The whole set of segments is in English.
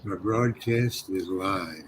The broadcast is live.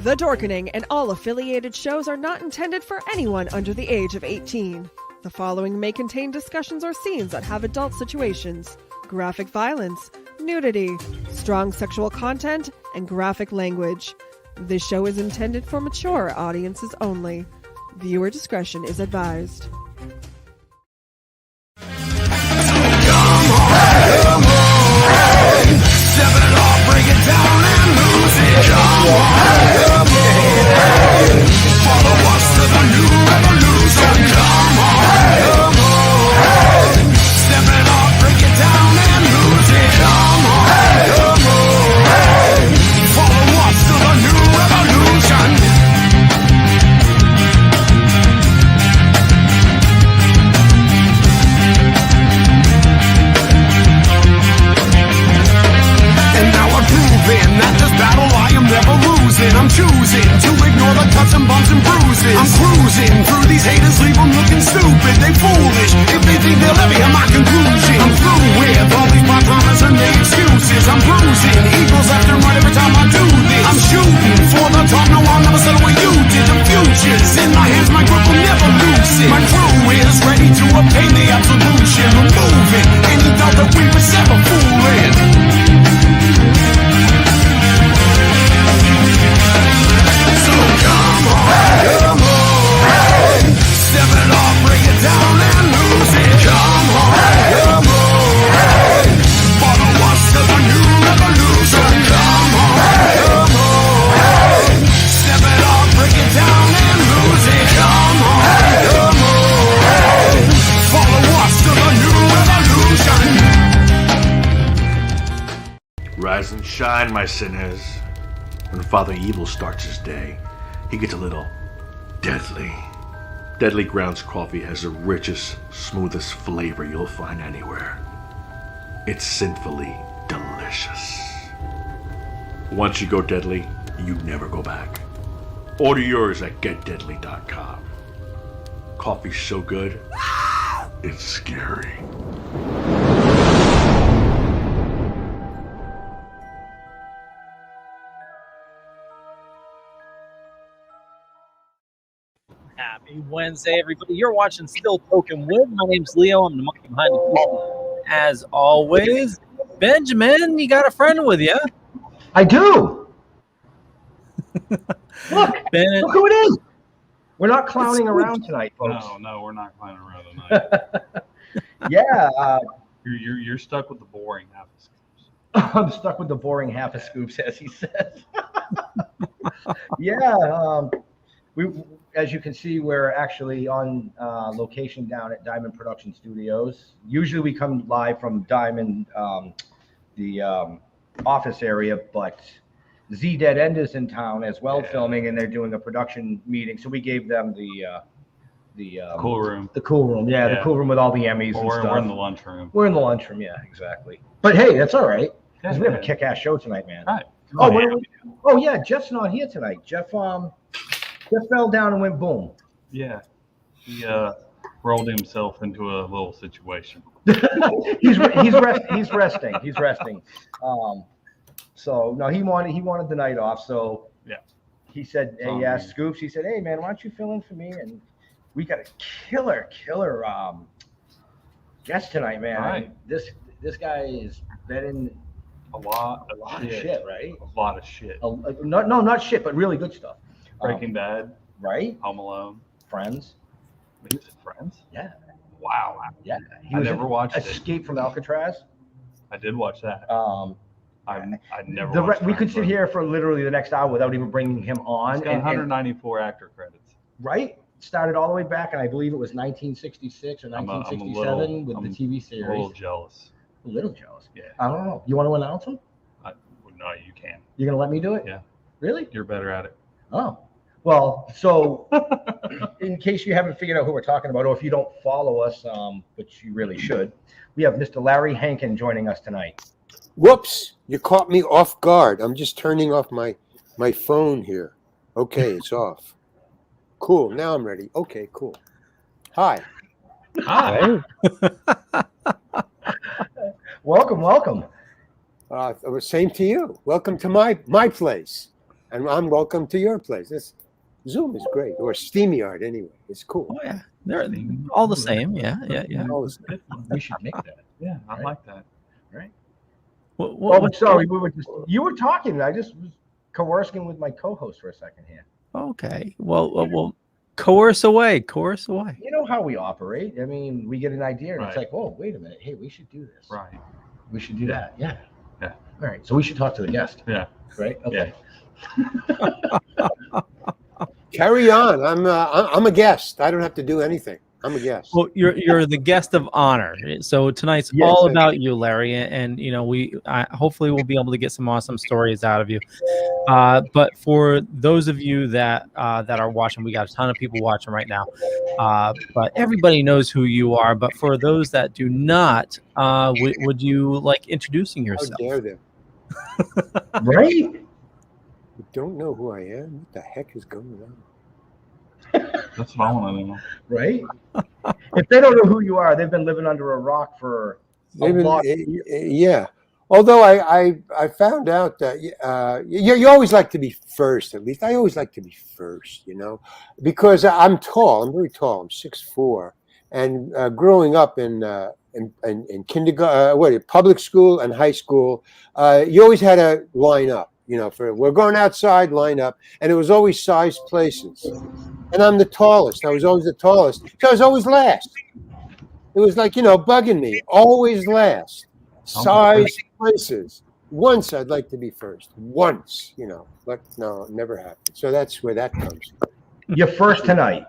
The Dorkening and all affiliated shows are not intended for anyone under the age of 18. The following may contain discussions or scenes that have adult situations, graphic violence, nudity, strong sexual content, and graphic language. This show is intended for mature audiences only. Viewer discretion is advised. Step it off, break it down and lose it. Come on, follow us to the new revolution. Come on, step it off, break it down and lose it. Come on, follow us to the new revolution. Rise and shine, my sinners. When Father Evil starts his day, he gets a little deadly. Deadly Grounds coffee has the richest, smoothest flavor you'll find anywhere. It's sinfully delicious. Once you go deadly, you never go back. Order yours at getdeadly.com. Coffee's so good, it's scary. Happy Wednesday, everybody. You're watching Still Toking with. My name's Leo. I'm the monkey behind the camera. As always, Benjamin, you got a friend with you. I do. Look who it is. We're not clowning around tonight, folks. No, we're not clowning around tonight. Yeah. You're stuck with the boring half of scoops. I'm stuck with the boring half of scoops, as he says. Yeah. We, as you can see, we're actually on location down at Diamond Production Studios. Usually we come live from Diamond, the office area, but Z Dead End is in town as well, filming, and they're doing a production meeting. So we gave them the cool room. The cool room, the cool room with all the Emmys and stuff. We're in the lunchroom. We're in the lunchroom, yeah, exactly. But hey, that's all right. Because we have a kick-ass show tonight, man. Right. Oh yeah, Jeff's not here tonight. Jeff fell down and went boom. Yeah, he rolled himself into a little situation. He's resting. So no, he wanted the night off. So yeah, he said, hey, he asked Scoops. He said, hey man, why don't you fill in for me? And we got a killer guest tonight, man. Right. This guy is been in a lot of shit, right? A lot of shit. Not shit, but really good stuff. Breaking Bad, right? Home Alone, Friends. Is it Friends? Yeah. Wow. Yeah. I never watched Escape from Alcatraz. I did watch that. I never watched we could sit here for literally the next hour without even bringing him on. He's got 194 actor credits. Right? Started all the way back, and I believe it was 1966 or 1967 with the TV series. A little jealous. A little jealous. Yeah. I don't know. You want to announce him? No, you can. You're going to let me do it? Yeah. Really? You're better at it. Oh. Well, so in case you haven't figured out who we're talking about, or if you don't follow us, which you really should, we have Mr. Larry Hankin joining us tonight. Whoops, you caught me off guard. I'm just turning off my phone here. Okay, it's off. Cool, now I'm ready. Okay, cool. Hi. Welcome. Same to you. Welcome to my place. And I'm welcome to your place. This Zoom is great, or StreamYard anyway. It's cool. Oh yeah, they're all the same. Yeah. We should make that. Yeah, I like that. Right. Sorry, you were talking. I just was coercing with my co-host for a second here. Okay. Well, coerce away. You know how we operate. I mean, we get an idea, and Right. It's like, whoa, wait a minute. Hey, we should do this. Right. We should do that. Yeah. Yeah. All right. So we should talk to the guest. Yeah. Right. Okay. Carry on. I'm a guest. I don't have to do anything. I'm a guest. Well, you're the guest of honor. So tonight's all about you, Larry, and you know hopefully we'll be able to get some awesome stories out of you. But for those of you that are watching, we got a ton of people watching right now. But everybody knows who you are. But for those that do not, would you like introducing yourself? How dare them? Right. You don't know who I am? What the heck is going on? That's what I want to know. Right? If they don't know who you are, they've been living under a rock for a lot. Yeah. Although I found out that you always like to be first. At least I always like to be first, because I'm tall. I'm very tall. I'm 6'4", and growing up in kindergarten, public school and high school, you always had to line up. We're going outside, line up, and it was always sized places. And I'm the tallest. I was always the tallest. So I was always last. It was like, bugging me. Always last. Sized places. Once I'd like to be first. Once, but no, it never happened. So that's where that comes from. You're first tonight.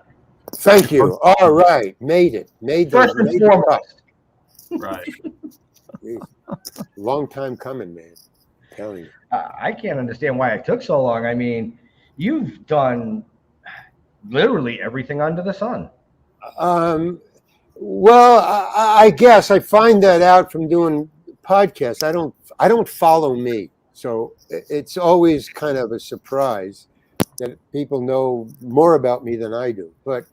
Thank you. All right. Made it. First and foremost. Right. Long time coming, man. telling you. I can't understand why it took so long. I mean, you've done literally everything under the sun. Well, I guess I find that out from doing podcasts. I don't follow me, so it's always kind of a surprise that people know more about me than I do. But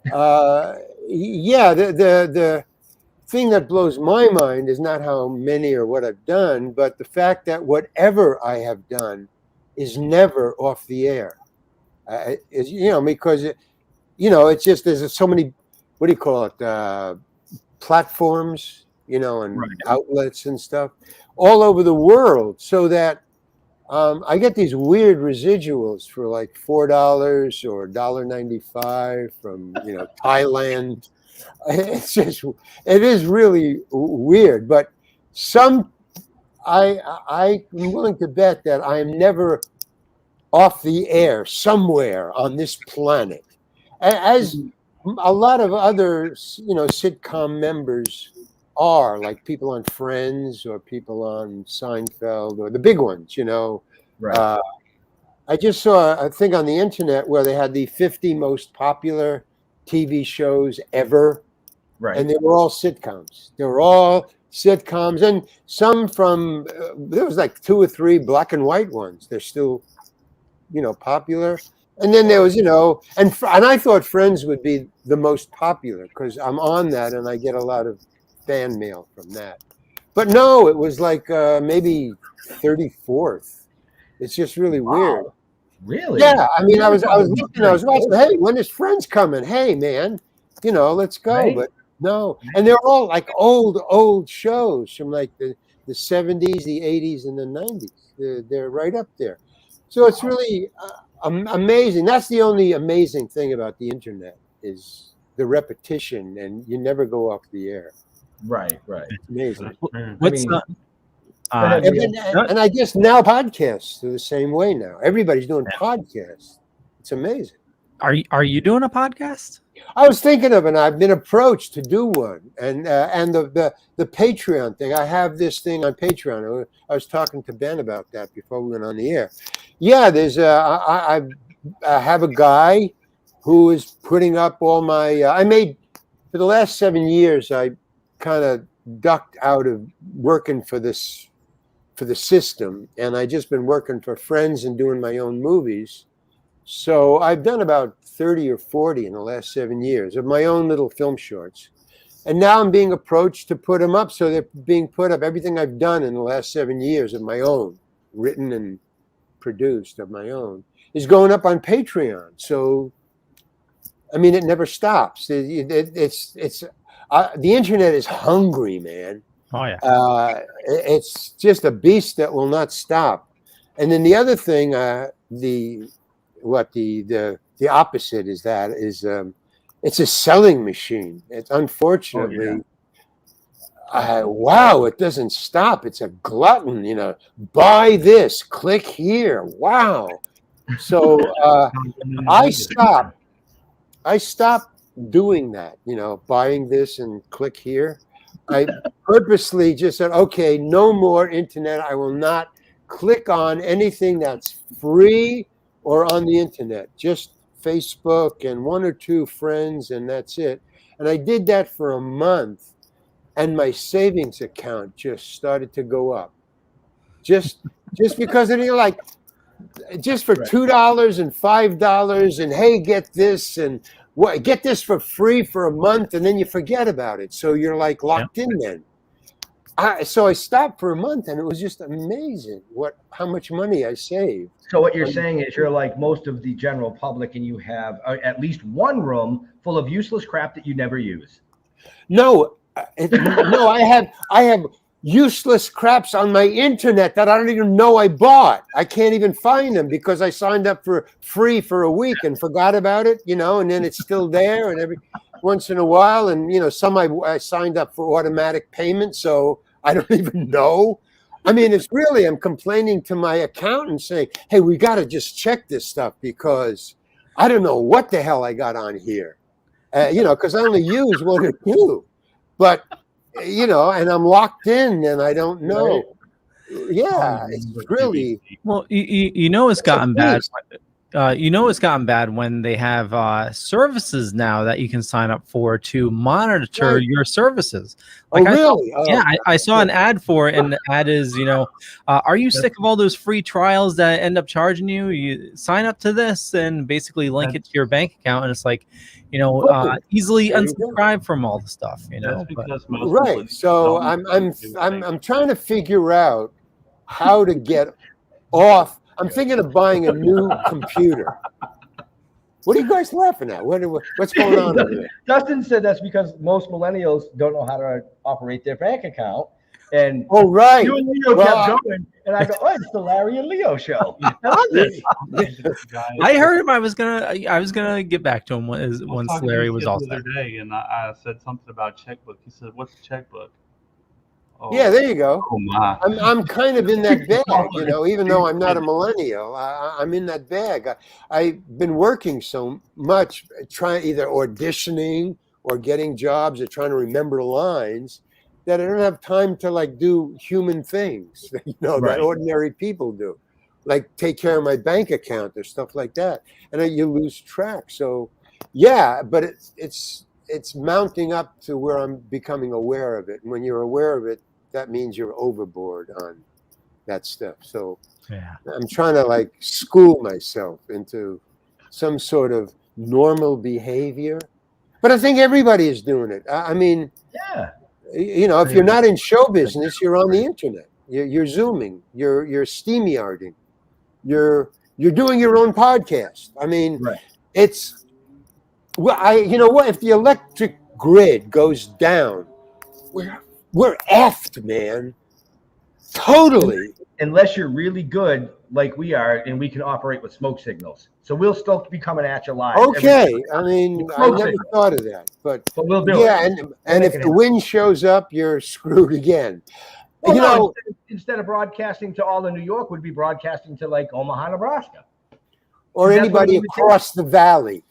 yeah, the thing that blows my mind is not how many or what I've done, but the fact that whatever I have done is never off the air. Because it's just there's so many. What do you call it? Platforms, and Right. outlets and stuff all over the world, so that I get these weird residuals for like $4 or $1.95 from Thailand. It is really weird, but I'm willing to bet that I am never off the air somewhere on this planet, as a lot of other sitcom members are, like people on Friends or people on Seinfeld or the big ones. Right. I just saw a thing on the internet where they had the 50 most popular TV shows ever, Right. and they were all sitcoms. They were all sitcoms, and some from there was like 2 or 3 black and white ones. They're still, popular. And then there was, and I thought Friends would be the most popular because I'm on that and I get a lot of fan mail from that. But no, it was like maybe 34th. It's just really weird. Really? Yeah, I mean, I was looking, I was watching. Hey, when is Friends coming? Hey, man, let's go. Right. But no, and they're all like old shows from like the 70s, the 80s, and the 90s. They're right up there. So it's really amazing. That's the only amazing thing about the internet is the repetition, and you never go off the air. Right. It's amazing. What's And I guess now podcasts are the same way now. Everybody's doing podcasts. It's amazing. Are you doing a podcast? I was thinking of it, and I've been approached to do one. And the Patreon thing. I have this thing on Patreon. I was talking to Ben about that before we went on the air. Yeah, there's I have a guy who is putting up all my. I made for the last 7 years. I kind of ducked out of working for the system, and I just been working for friends and doing my own movies. So I've done about 30 or 40 in the last 7 years of my own little film shorts. And now I'm being approached to put them up. So they're being put up. Everything I've done in the last 7 years of my own, written and produced of my own, is going up on Patreon. So, I mean, it never stops. The internet is hungry, man. Oh yeah. It's just a beast that will not stop. And then the other thing, the opposite is that is it's a selling machine. It's unfortunately, wow, it doesn't stop. It's a glutton, buy this, click here. Wow. So I stopped doing that, buying this and click here. I purposely just said, okay, no more internet. I will not click on anything that's free or on the internet, just Facebook and 1 or 2 friends, and that's it. And I did that for a month, and my savings account just started to go up. Just because just for $2 and $5, and hey, get this and get this for free for a month, and then you forget about it. So you're like locked in then. So I stopped for a month, and it was just amazing how much money I saved. So what you're saying is you're like most of the general public, and you have at least one room full of useless crap that you never use. No, I have useless craps on my internet that I don't even know I bought. I can't even find them because I signed up for free for a week and forgot about it, and then it's still there, and every once in a while, and some I signed up for automatic payment, so I don't even know. I mean, it's really, I'm complaining to my accountant saying, hey, we got to just check this stuff because I don't know what the hell I got on here, because I only use 1 or 2, but, and I'm locked in and I don't know. Yeah, it's really. Well, you know it's gotten bad. You know it's gotten bad when they have services now that you can sign up for to monitor your services. Like really? I saw an ad for it, and the ad is, are you sick of all those free trials that end up charging you? You sign up to this and basically link it to your bank account, and it's like, easily unsubscribe from all the stuff. Right. So I'm trying to figure out how to get off. I'm thinking of buying a new computer. What are you guys laughing at? What's going on over there? Dustin said that's because most millennials don't know how to operate their bank account. And right. You and Leo kept going, and I go, "Oh, it's the Larry and Leo show." I love this. I heard him. I was gonna get back to him once Larry was all the other day, and I said something about checkbook. He said, "What's a checkbook?" Oh, yeah, there you go. Oh my. I'm kind of in that bag, even though I'm not a millennial. I'm in that bag. I've been working so much, trying either auditioning or getting jobs or trying to remember lines that I don't have time to do human things, that ordinary people do, like take care of my bank account or stuff like that, and you lose track. So, yeah, but it's mounting up to where I'm becoming aware of it. And when you're aware of it, that means you're overboard on that stuff. So I'm trying to school myself into some sort of normal behavior. But I think everybody is doing it. I mean, if you're not in show business, you're on the internet. You're Zooming. You're SteamYarding. You're doing your own podcast. I mean, it's if the electric grid goes down, we're effed, man. Totally. Unless you're really good like we are, and we can operate with smoke signals. So we'll still be coming at you live. Okay. I mean, I never thought of that. But we'll do it. Yeah, and if the wind shows up, you're screwed again. Well, instead of broadcasting to all of New York, we'd be broadcasting to Omaha, Nebraska. Or anybody across the valley,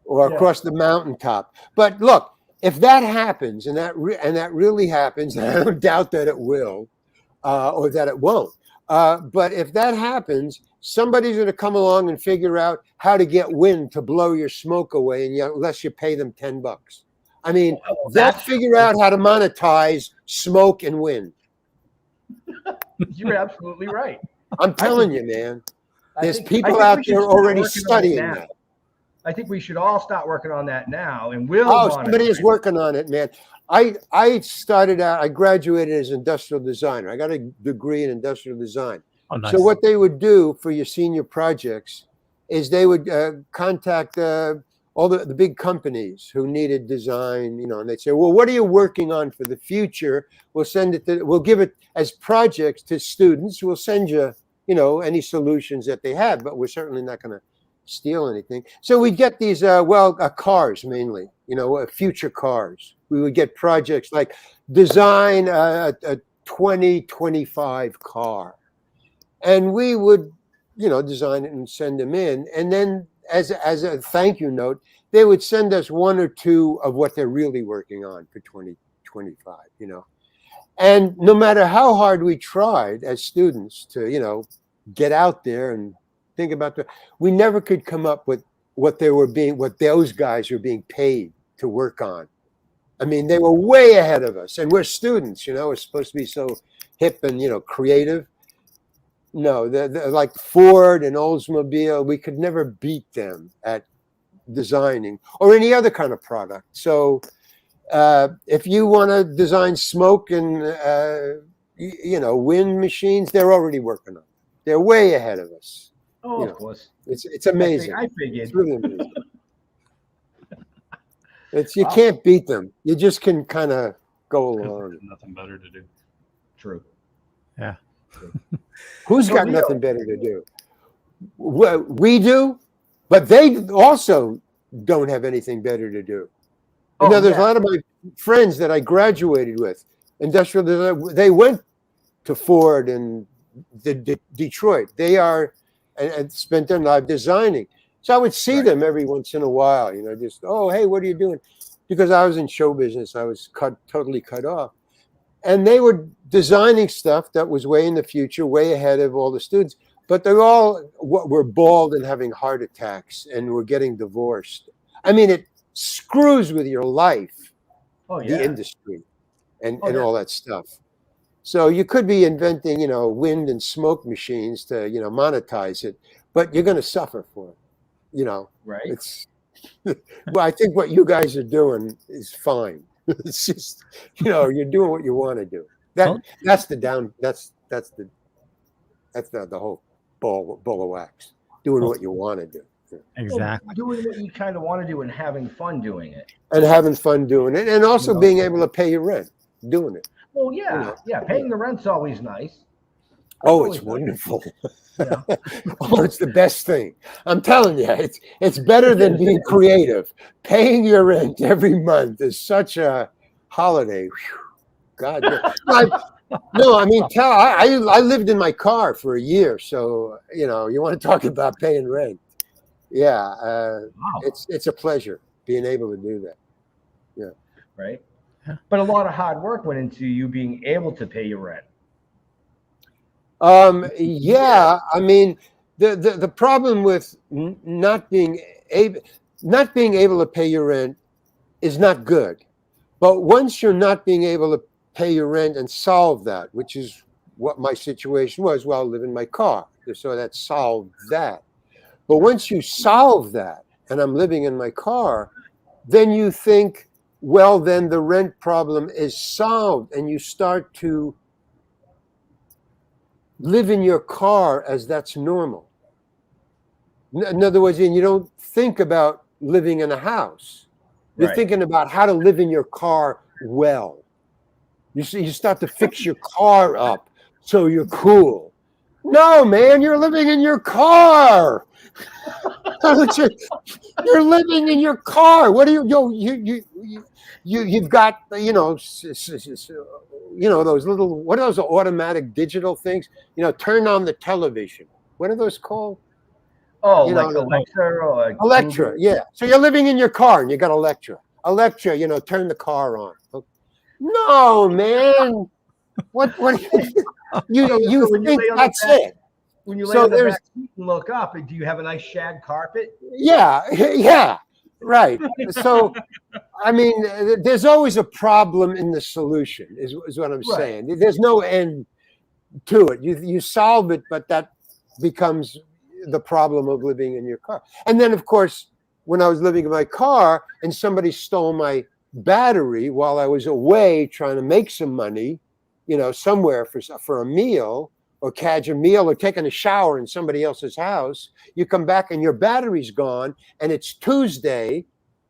or across the mountaintop. But look, if that happens, and that really happens, and I don't doubt that it will, or that it won't. But if that happens, somebody's going to come along and figure out how to get wind to blow your smoke away, and unless you pay them $10. I mean, they'll figure out how to monetize smoke and wind. You're absolutely right. I'm telling you, man. There's people out there already studying that. I think we should all start working on that now, and somebody is working on it, man. I started out. I graduated as industrial designer. I got a degree in industrial design. Oh, nice. So what they would do for your senior projects is they would contact all the big companies who needed design, and they'd say, "Well, what are you working on for the future? We'll give it as projects to students. We'll send you, any solutions that they have, but we're certainly not going to steal anything." So we'd get these cars mainly, future cars. We would get projects like design a 2025 car, and we would design it and send them in, and then as a thank you note, they would send us one or two of what they're really working on for 2025. And no matter how hard we tried as students to get out there and think about we never could come up with what those guys were being paid to work on. I mean, they were way ahead of us, and we're students, we're supposed to be so hip and creative. No, they're like Ford and Oldsmobile. We could never beat them at designing or any other kind of product. So if you want to design smoke and wind machines, they're already working on it. They're way ahead of us. Oh, of course. It's amazing. I figured. It's really amazing. You can't beat them. You just can kind of go along. Nothing better to do. True. Yeah. Who's got nothing better to do? We do, but they also don't have anything better to do. There's a lot of my friends that I graduated with, industrial design, they went to Ford and Detroit. They are and spent their life designing. So I would see them every once in a while, just, "Oh, hey, what are you doing?" Because I was in show business, I was totally cut off. And they were designing stuff that was way in the future, way ahead of all the students. But they're all were bald and having heart attacks and were getting divorced. I mean, it screws with your life, the industry, and all that stuff. So you could be inventing, wind and smoke machines to, monetize it, but you're going to suffer for it. Right. It's well, I think what you guys are doing is fine. It's just, you're doing what you want to do. That's the whole ball of wax. Doing what you want to do. Exactly. Well, doing what you kind of want to do and having fun doing it. And having fun doing it, and also being able to pay your rent doing it. Well, yeah, paying the rent's always nice. It's wonderful. It's the best thing. I'm telling you, it's better than being creative. Paying your rent every month is such a holiday. Whew. God, no, I mean, I lived in my car for a year, so you want to talk about paying rent. Yeah, wow. It's a pleasure being able to do that. Yeah, right. But a lot of hard work went into you being able to pay your rent. Yeah, I mean, the problem with not being able to pay your rent is not good. But once you're not being able to pay your rent and solve that, which is what my situation was, I live in my car, so that solved that. But once you solve that, and I'm living in my car, then you think, well, then the rent problem is solved, and you start to live in your car as that's normal. In other words, you don't think about living in a house. You're thinking about how to live in your car well. You start to fix your car up so you're cool. No, man, you're living in your car. You're living in your car. What do you've got, those little, what are those automatic digital things? Turn on the television. What are those called? Oh, like Alexa or Electra, yeah. So you're living in your car and you got Electra. Alexa, turn the car on. No, man. What you think that's it? When you lay on the back seat and look up, do you have a nice shag carpet? Yeah, right. So, I mean, there's always a problem in the solution, is what I'm saying. There's no end to it. You solve it, but that becomes the problem of living in your car. And then, of course, when I was living in my car and somebody stole my battery while I was away trying to make some money, somewhere for a meal, or catch a meal, or taking a shower in somebody else's house, you come back and your battery's gone, and it's Tuesday,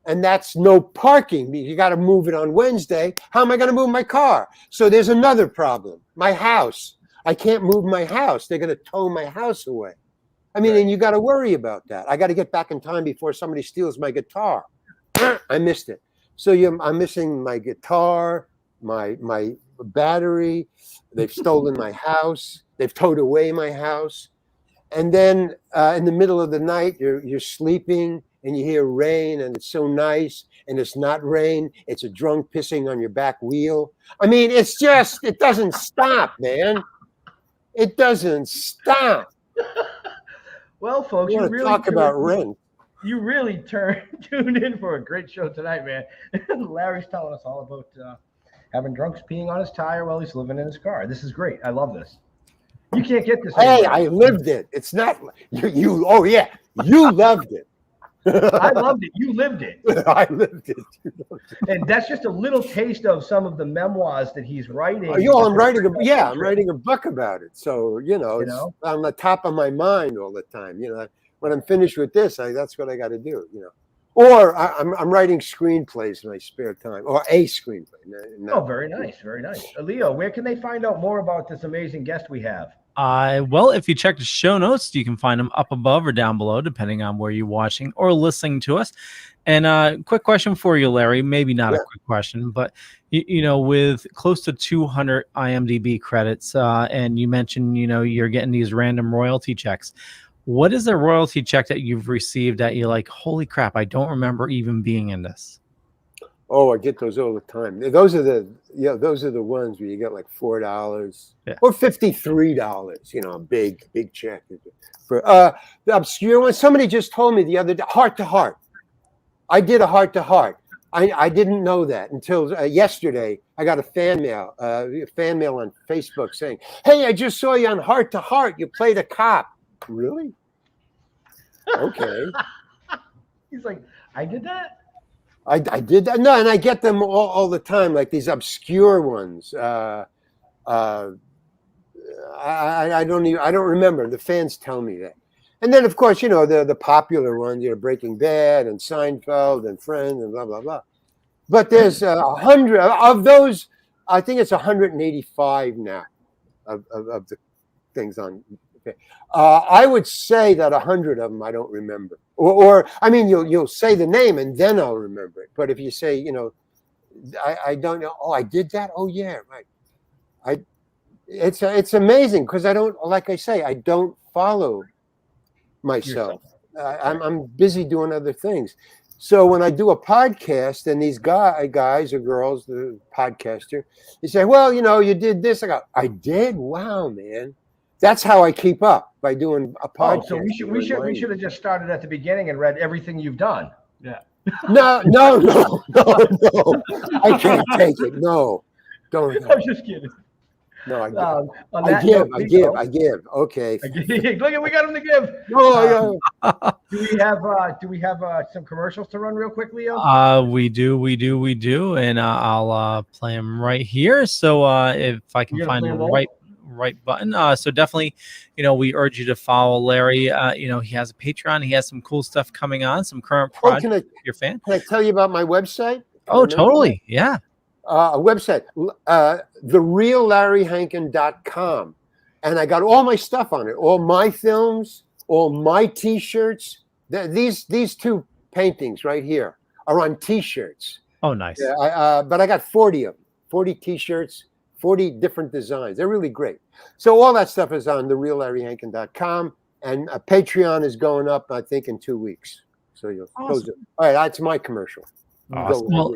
and that's no parking. You got to move it on Wednesday. How am I going to move my car? So there's another problem. My house. I can't move my house. They're going to tow my house away. I mean, and you got to worry about that. I got to get back in time before somebody steals my guitar. I missed it. So I'm missing my guitar, my battery. They've stolen my house. They've towed away my house. And then in the middle of the night, you're sleeping and you hear rain, and it's so nice, and it's not rain. It's a drunk pissing on your back wheel. I mean, it doesn't stop, man. It doesn't stop. Well, folks, you really talk about rent. You really tuned in for a great show tonight, man. Larry's telling us all about having drunks peeing on his tire while he's living in his car. This is great. I love this. You can't get this. Hey, I lived it. It's not you. Oh yeah, you loved it. I loved it. You lived it. I lived it. And that's just a little taste of some of the memoirs that he's writing. I'm writing a book about it. So it's on the top of my mind all the time. When I'm finished with this, that's what I got to do. Or I'm writing screenplays in my spare time, or a screenplay. Oh, very nice, very nice. Leo, where can they find out more about this amazing guest we have? Well, if you check the show notes, you can find them up above or down below, depending on where you're watching or listening to us. And quick question for you, Larry. Maybe not a quick question, but with close to 200 IMDb credits, and you mentioned you're getting these random royalty checks. What is a royalty check that you've received that you're like, holy crap, I don't remember even being in this? Oh, I get those all the time. Those are the ones where you get like $4 or $53. You know, a big check for the obscure one. Somebody just told me the other day, heart to heart. I did a heart to heart. I didn't know that until yesterday. I got a fan mail on Facebook saying, "Hey, I just saw you on Heart to Heart. You played a cop." Really? Okay. He's like, I did that. I did that. No, and I get them all the time, like these obscure ones. I don't remember. The fans tell me that. And then, of course, you know, the popular ones, you know, Breaking Bad and Seinfeld and Friends and blah, blah, blah. But there's 100 of those. I think it's 185 now of the things on. Okay. I would say that 100 of them I don't remember. Or I mean, you'll say the name and then I'll remember it. But if you say, you know, I don't know. Oh, I did that. Oh, yeah, right. It's amazing because I don't, like I say, I don't follow myself. I'm busy doing other things. So when I do a podcast and these guys or girls, the podcaster, they say, "Well, you know, you did this." I go, "I did? Wow, man." That's how I keep up, by doing a podcast. Oh, so we should have just started at the beginning and read everything you've done. Yeah. No. I can't take it. No, don't. I'm just kidding. No, I give. Okay. Look at, we got him to give. Oh, yeah. Do we have some commercials to run real quick, Leo? We do, and I'll play them right here. So if I can find the right button. So definitely, you know, we urge you to follow Larry. You know, he has a Patreon. He has some cool stuff coming on, some current projects. If you're a fan. Can I tell you about my website? Oh, totally. Yeah. A website, thereallarryhankin.com. And I got all my stuff on it, all my films, all my T-shirts. These two paintings right here are on T-shirts. Oh, nice. Yeah, but I got 40 of them, 40 T-shirts, 40 different designs. They're really great. So all that stuff is on thereallarryhankin.com. And Patreon is going up, I think, in 2 weeks. So you'll awesome. All right, that's my commercial. Awesome. Well,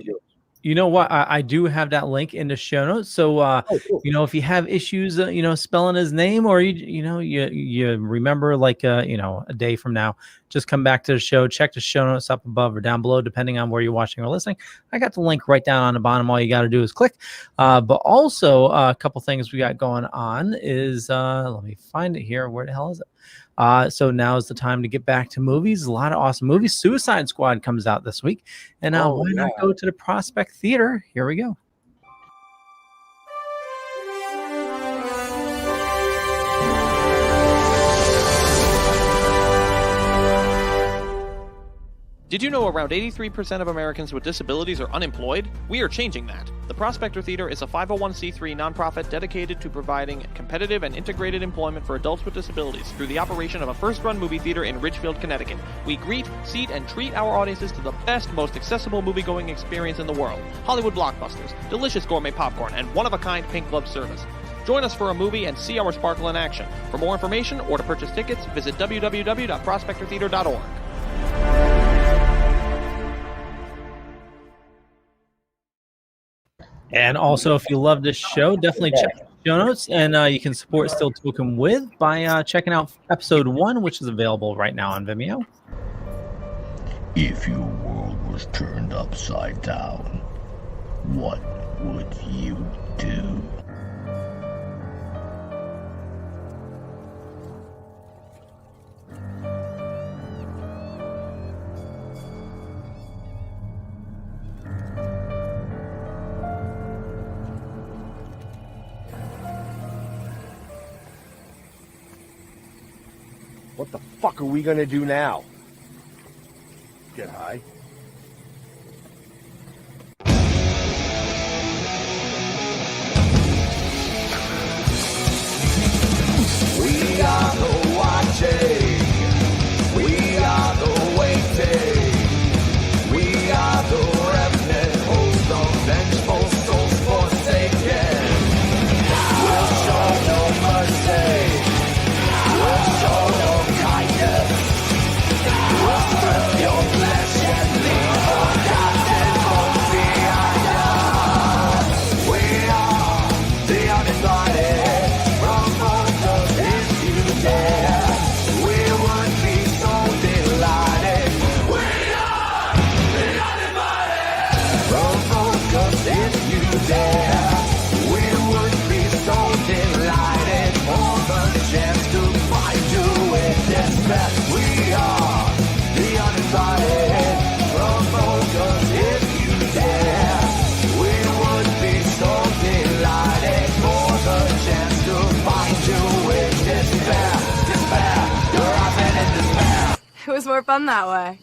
you know what? I do have that link in the show notes. So, cool. You know, if you have issues, you know, spelling his name, or you remember, like, you know, a day from now, just come back to the show, check the show notes up above or down below, depending on where you're watching or listening. I got the link right down on the bottom. All you got to do is click. But also, a couple things we got going on is, let me find it here. Where the hell is it? So now is the time to get back to movies. A lot of awesome movies. Suicide Squad comes out this week. And why not go to the Prospect Theater? Here we go. Did you know around 83% of Americans with disabilities are unemployed? We are changing that. The Prospector Theater is a 501c3 nonprofit dedicated to providing competitive and integrated employment for adults with disabilities through the operation of a first-run movie theater in Ridgefield, Connecticut. We greet, seat, and treat our audiences to the best, most accessible movie-going experience in the world. Hollywood blockbusters, delicious gourmet popcorn, and one-of-a-kind pink glove service. Join us for a movie and see our sparkle in action. For more information or to purchase tickets, visit www.prospectortheater.org. And also, if you love this show, definitely check the show notes, and you can support Still Toking With by checking out episode 1, which is available right now on Vimeo. If your world was turned upside down, what would you do? What the fuck are we gonna do now? Get high? We are the watching. We are the waiting. We are the remnant. Host of vengeful souls forsaken. We'll show no mercy. We'll show no kindness. We'll strip your flesh and It was more fun that way.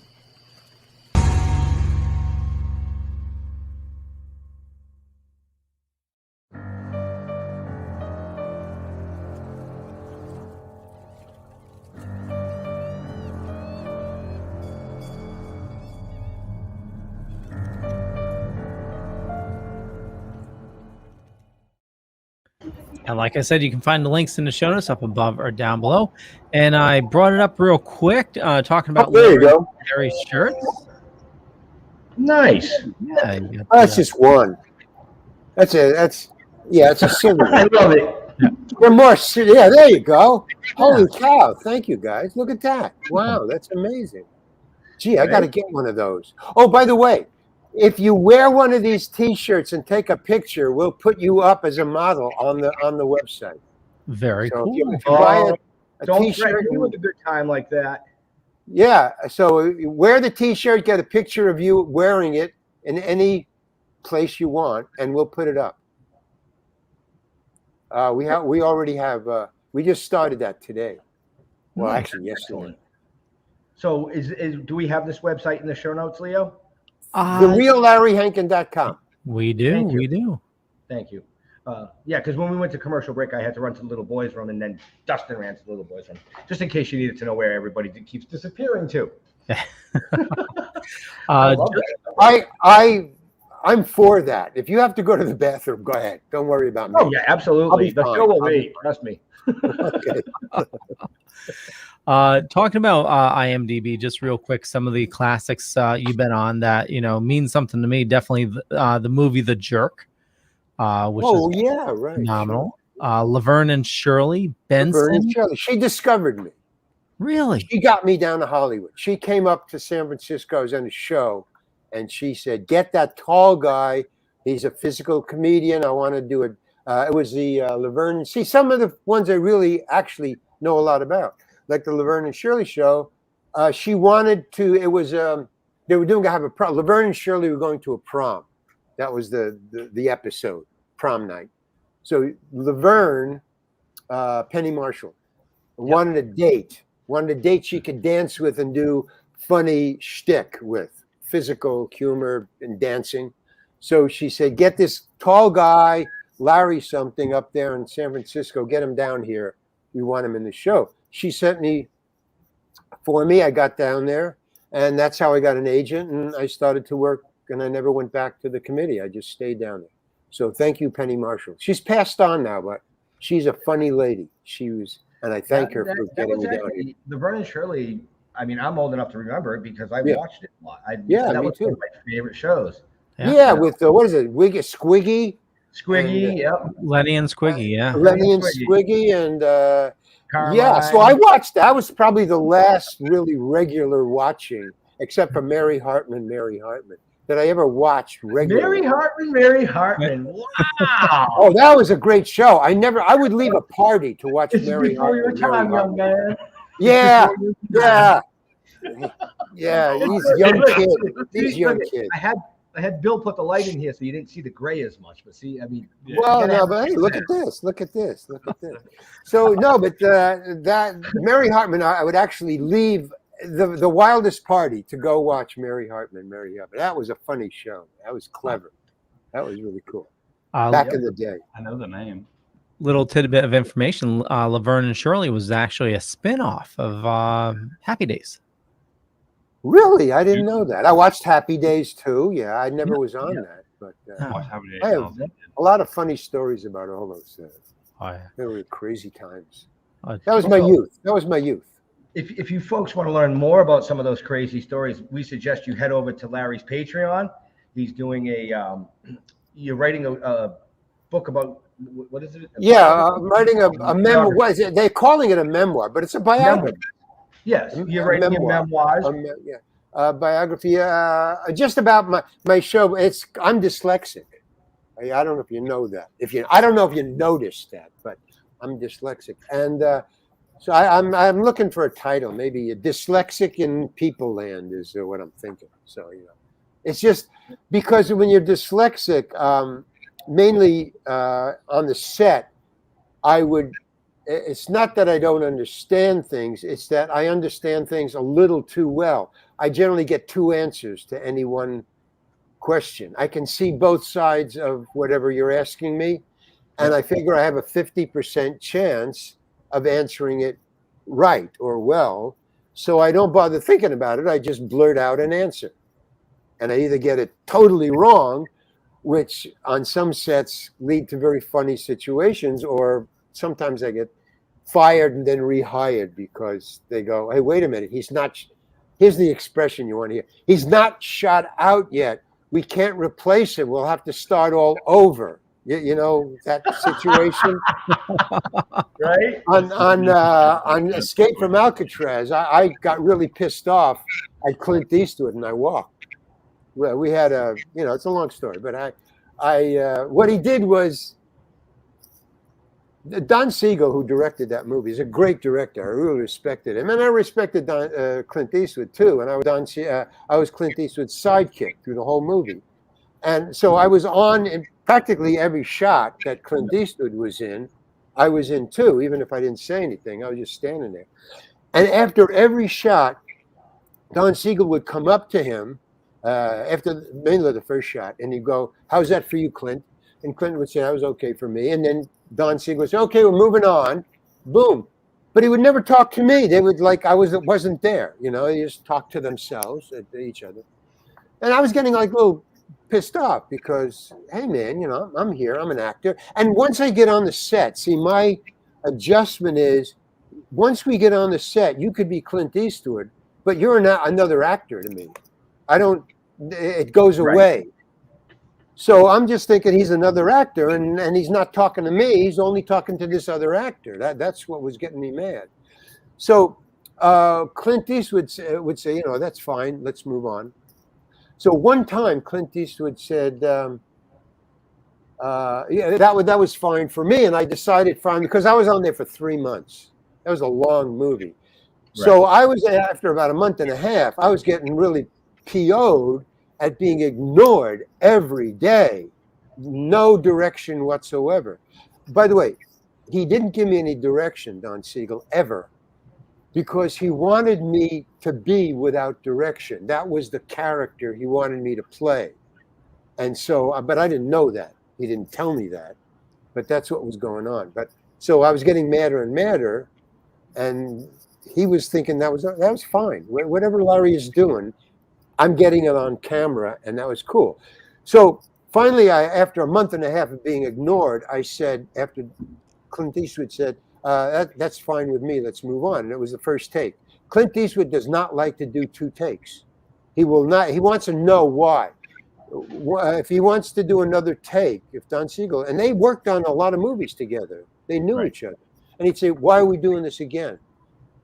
And like I said, you can find the links in the show notes up above or down below. And I brought it up real quick, talking about there you go. Larry's shirts. Nice. Yeah, That's just one. It's a silly one. I love it. They're more. Yeah, there you go. Holy cow! Thank you guys. Look at that. Wow, that's amazing. Gee, I got to get one of those. Oh, by the way, if you wear one of these T-shirts and take a picture, we'll put you up as a model on the website. Very So cool. if you buy a Don't T-shirt, threaten me with a good time like that. yeah. So you wear the T-shirt, get a picture of you wearing it in any place you want, and we'll put it up. We already have. We just started that today. Well, actually, yesterday. So do we have this website in the show notes, Leo? TheRealLarryHankin.com. We do. We do. Thank you. Yeah, because when we went to commercial break, I had to run to the little boys' room, and then Dustin ran to the little boys' room, just in case you needed to know where everybody keeps disappearing to. I'm for that. If you have to go to the bathroom, go ahead. Don't worry about me. Oh yeah, absolutely. The show will wait. Trust me. Okay. Talking about IMDb, just real quick, some of the classics you've been on that mean something to me. Definitely the movie The Jerk, which is right, phenomenal. Laverne and Shirley, Benson. Laverne and Shirley. She discovered me. Really? She got me down to Hollywood. She came up to San Francisco. I was on a show, and she said, "Get that tall guy. He's a physical comedian. I want to do it." It was the Laverne. See, some of the ones I really actually know a lot about, like the Laverne and Shirley show. She wanted to. It was they were doing have a prom. Laverne and Shirley were going to a prom. That was the episode, prom night. So Laverne, Penny Marshall, wanted a date. Wanted a date she could dance with and do funny shtick with, physical humor and dancing. So she said, "Get this tall guy, Larry something, up there in San Francisco. Get him down here. We want him in the show." She sent me for me. I got down there, and that's how I got an agent, and I started to work, and I never went back to the committee. I just stayed down there. So thank you, Penny Marshall. She's passed on now, but she's a funny lady. She was, and I thank her for getting me down here. The Vernon Shirley, I mean, I'm old enough to remember it because I watched it a lot. That me was too. one of my favorite shows. Yeah, with what is it? Squiggy? Squiggy, yep. Lenny and Squiggy, yeah. Lenny and Squiggy, and so I watched. That was probably the last really regular watching, except for Mary Hartman, that I ever watched regularly. Mary Hartman. Wow. Oh, that was a great show. I would leave a party to watch Mary before Hartman. your time, young man. Yeah. He's a young kid. He's a young kid. I had Bill put the light in here so you didn't see the gray as much. But see, I mean, well, no, but hey, look at this. So no, but that Mary Hartman, I would actually leave the wildest party to go watch Mary Hartman. That was a funny show. That was clever. That was really cool. Back in the day. I know the name. Little tidbit of information: Laverne and Shirley was actually a spin-off of Happy Days. Really? I didn't know that. I watched Happy Days too. Yeah, I never was on that, but I have a lot of funny stories about all those things. Oh, yeah. They were crazy times. That was my youth. If you folks want to learn more about some of those crazy stories, we suggest you head over to Larry's Patreon. He's doing you're writing a book about, what is it? I'm writing a memoir. What is it? They're calling it a memoir, but it's a biography. Yes, you're writing your memoirs. Biography. Just about my show. I'm dyslexic. I don't know if you know that. I don't know if you noticed that, but I'm dyslexic, and so I'm looking for a title. Maybe a dyslexic in People Land is what I'm thinking. So it's just because when you're dyslexic, mainly on the set, I would it's not that I don't understand things. It's that I understand things a little too well. I generally get two answers to any one question. I can see both sides of whatever you're asking me, and I figure I have a 50% chance of answering it right or well. So I don't bother thinking about it. I just blurt out an answer. And I either get it totally wrong, which on some sets lead to very funny situations, or sometimes I get fired and then rehired because they go, hey, wait a minute, he's not, here's the expression you want to hear. He's not shot out yet. We can't replace him. We'll have to start all over. You know, that situation. Right? On Escape from Alcatraz, I got really pissed off at Clint Eastwood and I walked. Well, we had a, you know, it's a long story, but what he did was, Don Siegel, who directed that movie, is a great director. I really respected him, and I respected Clint Eastwood too. And I was Clint Eastwood's sidekick through the whole movie, and so I was on in practically every shot that Clint Eastwood was in. I was in too, even if I didn't say anything. I was just standing there, and after every shot, Don Siegel would come up to him. After mainly the first shot, and he'd go, how's that for you, Clint? And Clint would say, that was okay for me. And then Don Siegel would say, okay, we're moving on. Boom. But he would never talk to me. They would like, wasn't there, you know, they just talked to themselves, to each other. And I was getting like a little pissed off because, hey man, you know, I'm here, I'm an actor. And once I get on the set, see, my adjustment is, once we get on the set, you could be Clint Eastwood, but you're not another actor to me. It goes away. Right. So I'm just thinking he's another actor, and he's not talking to me. He's only talking to this other actor. That's what was getting me mad. So Clint Eastwood would say, you know, that's fine. Let's move on. So one time Clint Eastwood said, yeah, that was fine for me. And I decided fine because I was on there for 3 months. That was a long movie. Right. So I was, after about a month and a half, I was getting really PO'd at being ignored every day, no direction whatsoever. By the way, he didn't give me any direction, Don Siegel, ever, because he wanted me to be without direction. That was the character he wanted me to play. And so, but I didn't know that. He didn't tell me that, but that's what was going on. But so I was getting madder and madder, and he was thinking that was fine. Whatever Larry is doing, I'm getting it on camera, and that was cool. So finally, after a month and a half of being ignored, I said, after Clint Eastwood said, that's fine with me, let's move on. And it was the first take. Clint Eastwood does not like to do 2 takes. He will not, he wants to know why. If he wants to do another take, if Don Siegel, and they worked on a lot of movies together, they knew each other. And he'd say, why are we doing this again?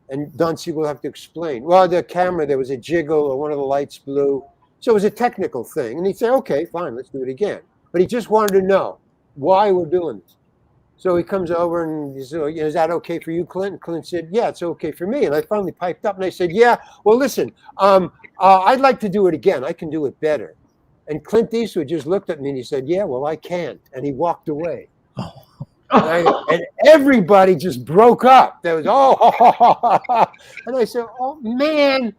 And Don Siegel would have to explain. Well, the camera, there was a jiggle or one of the lights blew. So it was a technical thing. And he'd say, okay, fine, let's do it again. But he just wanted to know why we're doing this. So he comes over and he said, is that okay for you, Clint? And Clint said, yeah, it's okay for me. And I finally piped up and I said, yeah, well, listen, I'd like to do it again. I can do it better. And Clint Eastwood just looked at me and he said, yeah, well, I can't. And he walked away. Oh. And everybody just broke up. There was, and I said, oh, man.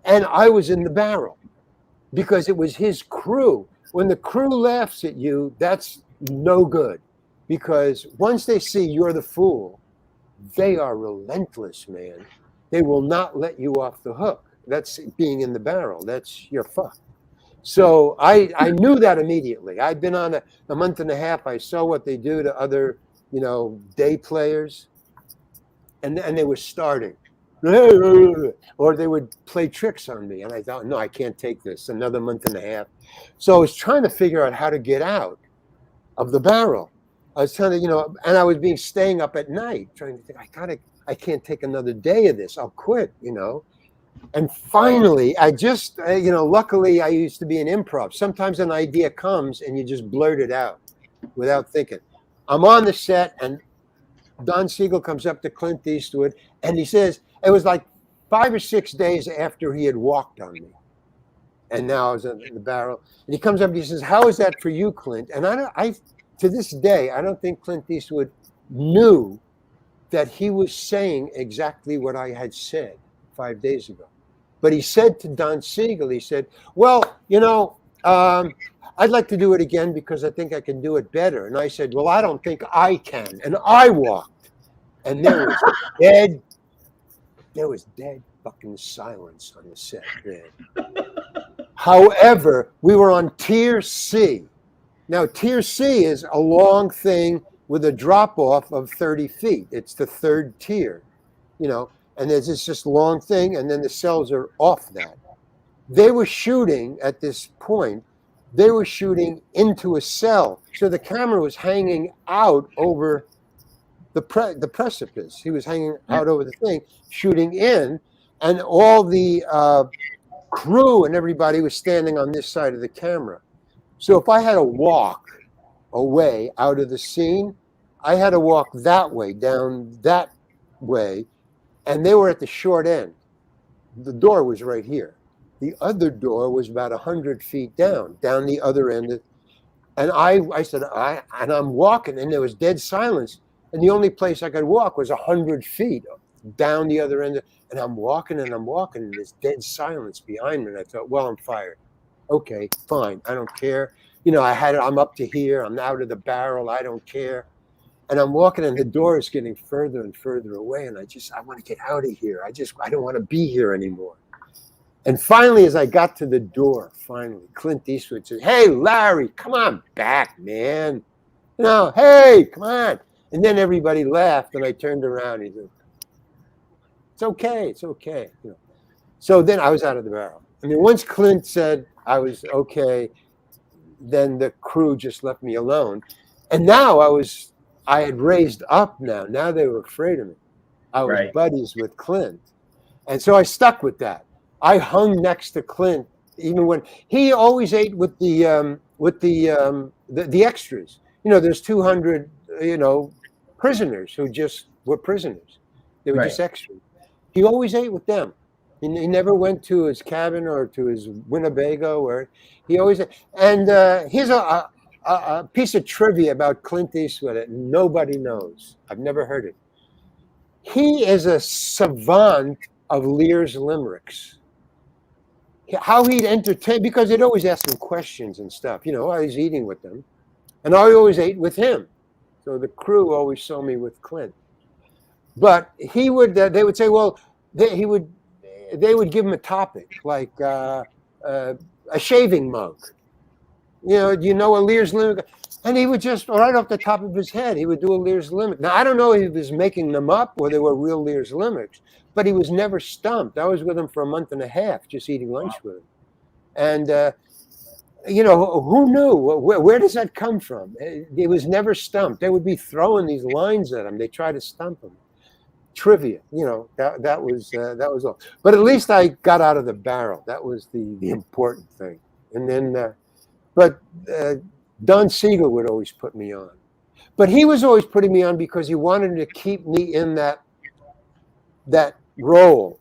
And I was in the barrel because it was his crew. When the crew laughs at you, that's no good, because once they see you're the fool, they are relentless, man. They will not let you off the hook. That's being in the barrel. That's your fuck. So I knew that immediately. I'd been on a month and a half. I saw what they do to other, you know, day players, and they were starting, or they would play tricks on me, and I thought, no, I can't take this. Another month and a half. So I was trying to figure out how to get out of the barrel. I was trying to, you know, and I was staying up at night trying to think, I can't take another day of this. I'll quit, you know. And finally, I just, you know, luckily I used to be in improv. Sometimes an idea comes and you just blurt it out without thinking. I'm on the set and Don Siegel comes up to Clint Eastwood and he says, it was like 5 or 6 days after he had walked on me. And now I was in the barrel. And he comes up and he says, how is that for you, Clint? And I to this day, I don't think Clint Eastwood knew that he was saying exactly what I had said 5 days ago. But he said to Don Siegel, he said, well, I'd like to do it again because I think I can do it better. And I said, well, I don't think I can. And I walked. And there was dead fucking silence on the set, man. However, we were on Tier C. Now, Tier C is a long thing with a drop-off of 30 feet. It's the third tier, and there's this just long thing, and then the cells are off that. They were shooting at this point. They were shooting into a cell. So the camera was hanging out over the precipice. He was hanging out over the thing, shooting in, and all the crew and everybody was standing on this side of the camera. So if I had to walk away out of the scene, I had to walk that way, down that way, and they were at the short end. The door was right here. The other door was about 100 feet down the other end. And I said, and I'm walking, and there was dead silence. And the only place I could walk was 100 feet down the other end. And I'm walking, and there's dead silence behind me. And I thought, well, I'm fired. Okay, fine. I don't care. I'm up to here. I'm out of the barrel. I don't care. And I'm walking, and the door is getting further and further away. And I want to get out of here. I don't want to be here anymore. And finally, as I got to the door, Clint Eastwood said, hey, Larry, come on back, man. Hey, come on. And then everybody laughed, and I turned around. And he said, it's okay. So then I was out of the barrel. I mean, once Clint said I was okay, then the crew just left me alone. And now I had raised up now. Now they were afraid of me. I was buddies with Clint. And so I stuck with that. I hung next to Clint, even when he always ate with the extras. There's 200, prisoners who just were prisoners. They were just extras. He always ate with them. He never went to his cabin or to his Winnebago, or he always. And here's a piece of trivia about Clint Eastwood that nobody knows. I've never heard it. He is a savant of Lear's limericks. How he'd entertain, because they'd always ask him questions and stuff. I was eating with them, and I always ate with him. So the crew always saw me with Clint. But he would, they would say, well, they would give him a topic like a shaving mug. Do you know a Lear's limerick? And he would just, right off the top of his head, he would do a Lear's limerick. Now, I don't know if he was making them up or they were real Lear's limericks, but he was never stumped. I was with him for a month and a half, just eating lunch with him. And, who knew? Where does that come from? He was never stumped. They would be throwing these lines at him. They try to stump him. Trivia, that was all. But at least I got out of the barrel. That was the important thing. And then, but Don Siegel would always put me on. But he was always putting me on because he wanted to keep me in that role.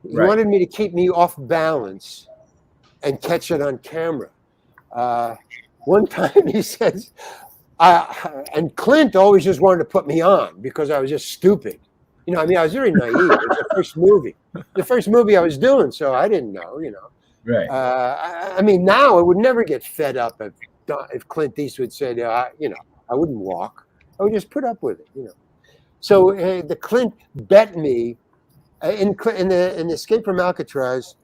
He wanted me to keep me off balance and catch it on camera. One time he says, and Clint always just wanted to put me on because I was just stupid. I was very naive. It was the first movie I was doing, so I didn't know, Right. Now I would never get fed up if Clint Eastwood said, I wouldn't walk. I would just put up with it, So the Clint bet me in the Escape from Alcatraz.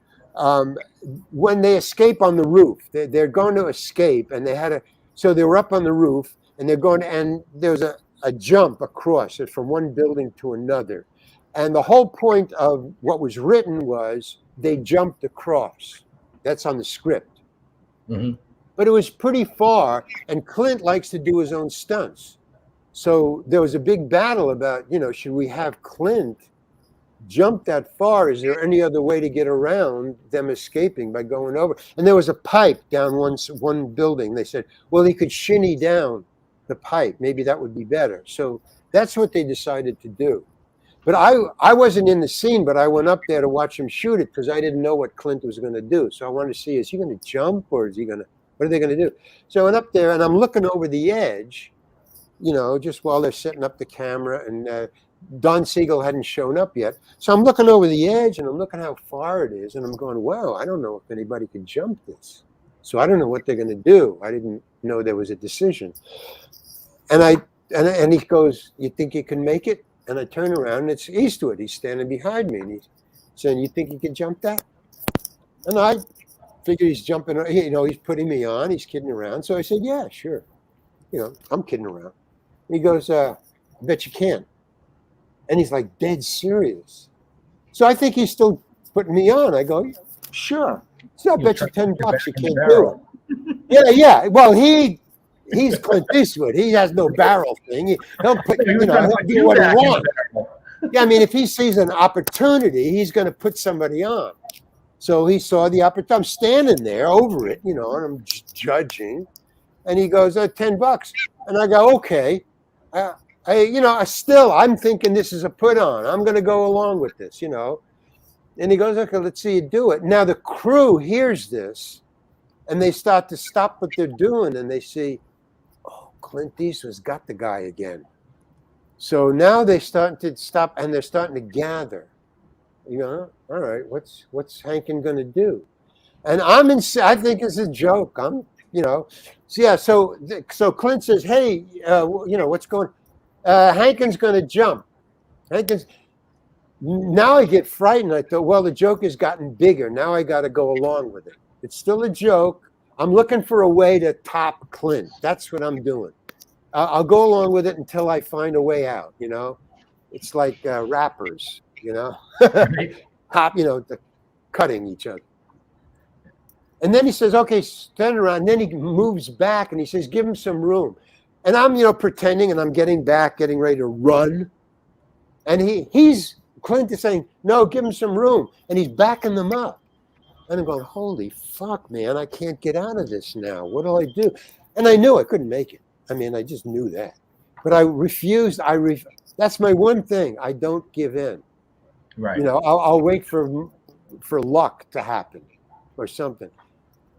When they escape on the roof, they're going to escape, and so they were up on the roof, and they're going, and there's a jump across it from one building to another. And the whole point of what was written was they jumped across. That's on the script. Mm-hmm. But it was pretty far, and Clint likes to do his own stunts. So there was a big battle about, should we have Clint jump that far? Is there any other way to get around them escaping by going over? And there was a pipe down one building. They said, well, he could shinny down the pipe. Maybe that would be better. So that's what they decided to do. But I wasn't in the scene, but I went up there to watch him shoot it because I didn't know what Clint was going to do. So I wanted to see, is he going to jump or is he going to, what are they going to do? So I went up there and I'm looking over the edge, just while they're setting up the camera, and Don Siegel hadn't shown up yet. So I'm looking over the edge and I'm looking how far it is. And I'm going, wow, I don't know if anybody could jump this. So I don't know what they're going to do. I didn't know there was a decision. And he goes, you think you can make it? And I turn around and it's Eastwood. He's standing behind me and he's saying, you think you can jump that? And I figured he's jumping, he's putting me on. He's kidding around. So I said, yeah, sure. I'm kidding around. And he goes, I bet you can. And he's like dead serious. So I think he's still putting me on. I go, sure. So I bet you $10 you can't do it. Yeah. Well, he's Clint Eastwood. He has no barrel thing. He'll put, he'll do what he wants. Yeah, I mean, if he sees an opportunity, he's going to put somebody on. So he saw the opportunity. I'm standing there over it, and I'm judging. And he goes, $10. And I go, okay. I'm thinking this is a put on. I'm going to go along with this, And he goes, okay, let's see you do it. Now the crew hears this and they start to stop what they're doing and they see, oh, Clint Eastwood's got the guy again. So now they start to stop and they're starting to gather. All right, what's Hankin going to do? And I think it's a joke. So Clint says, hey, what's going on? Hankin's going to jump. Now I get frightened. I thought, well, the joke has gotten bigger. Now I got to go along with it. It's still a joke. I'm looking for a way to top Clint. That's what I'm doing. I'll go along with it until I find a way out. It's like rappers, top, cutting each other. And then he says, okay, stand around. And then he moves back and he says, give him some room. And I'm, pretending and I'm getting ready to run. And Clint is saying, no, give him some room. And he's backing them up. And I'm going, holy fuck, man, I can't get out of this now. What do I do? And I knew I couldn't make it. I mean, I just knew that. But I refused. That's my one thing. I don't give in. Right. I'll wait for luck to happen or something.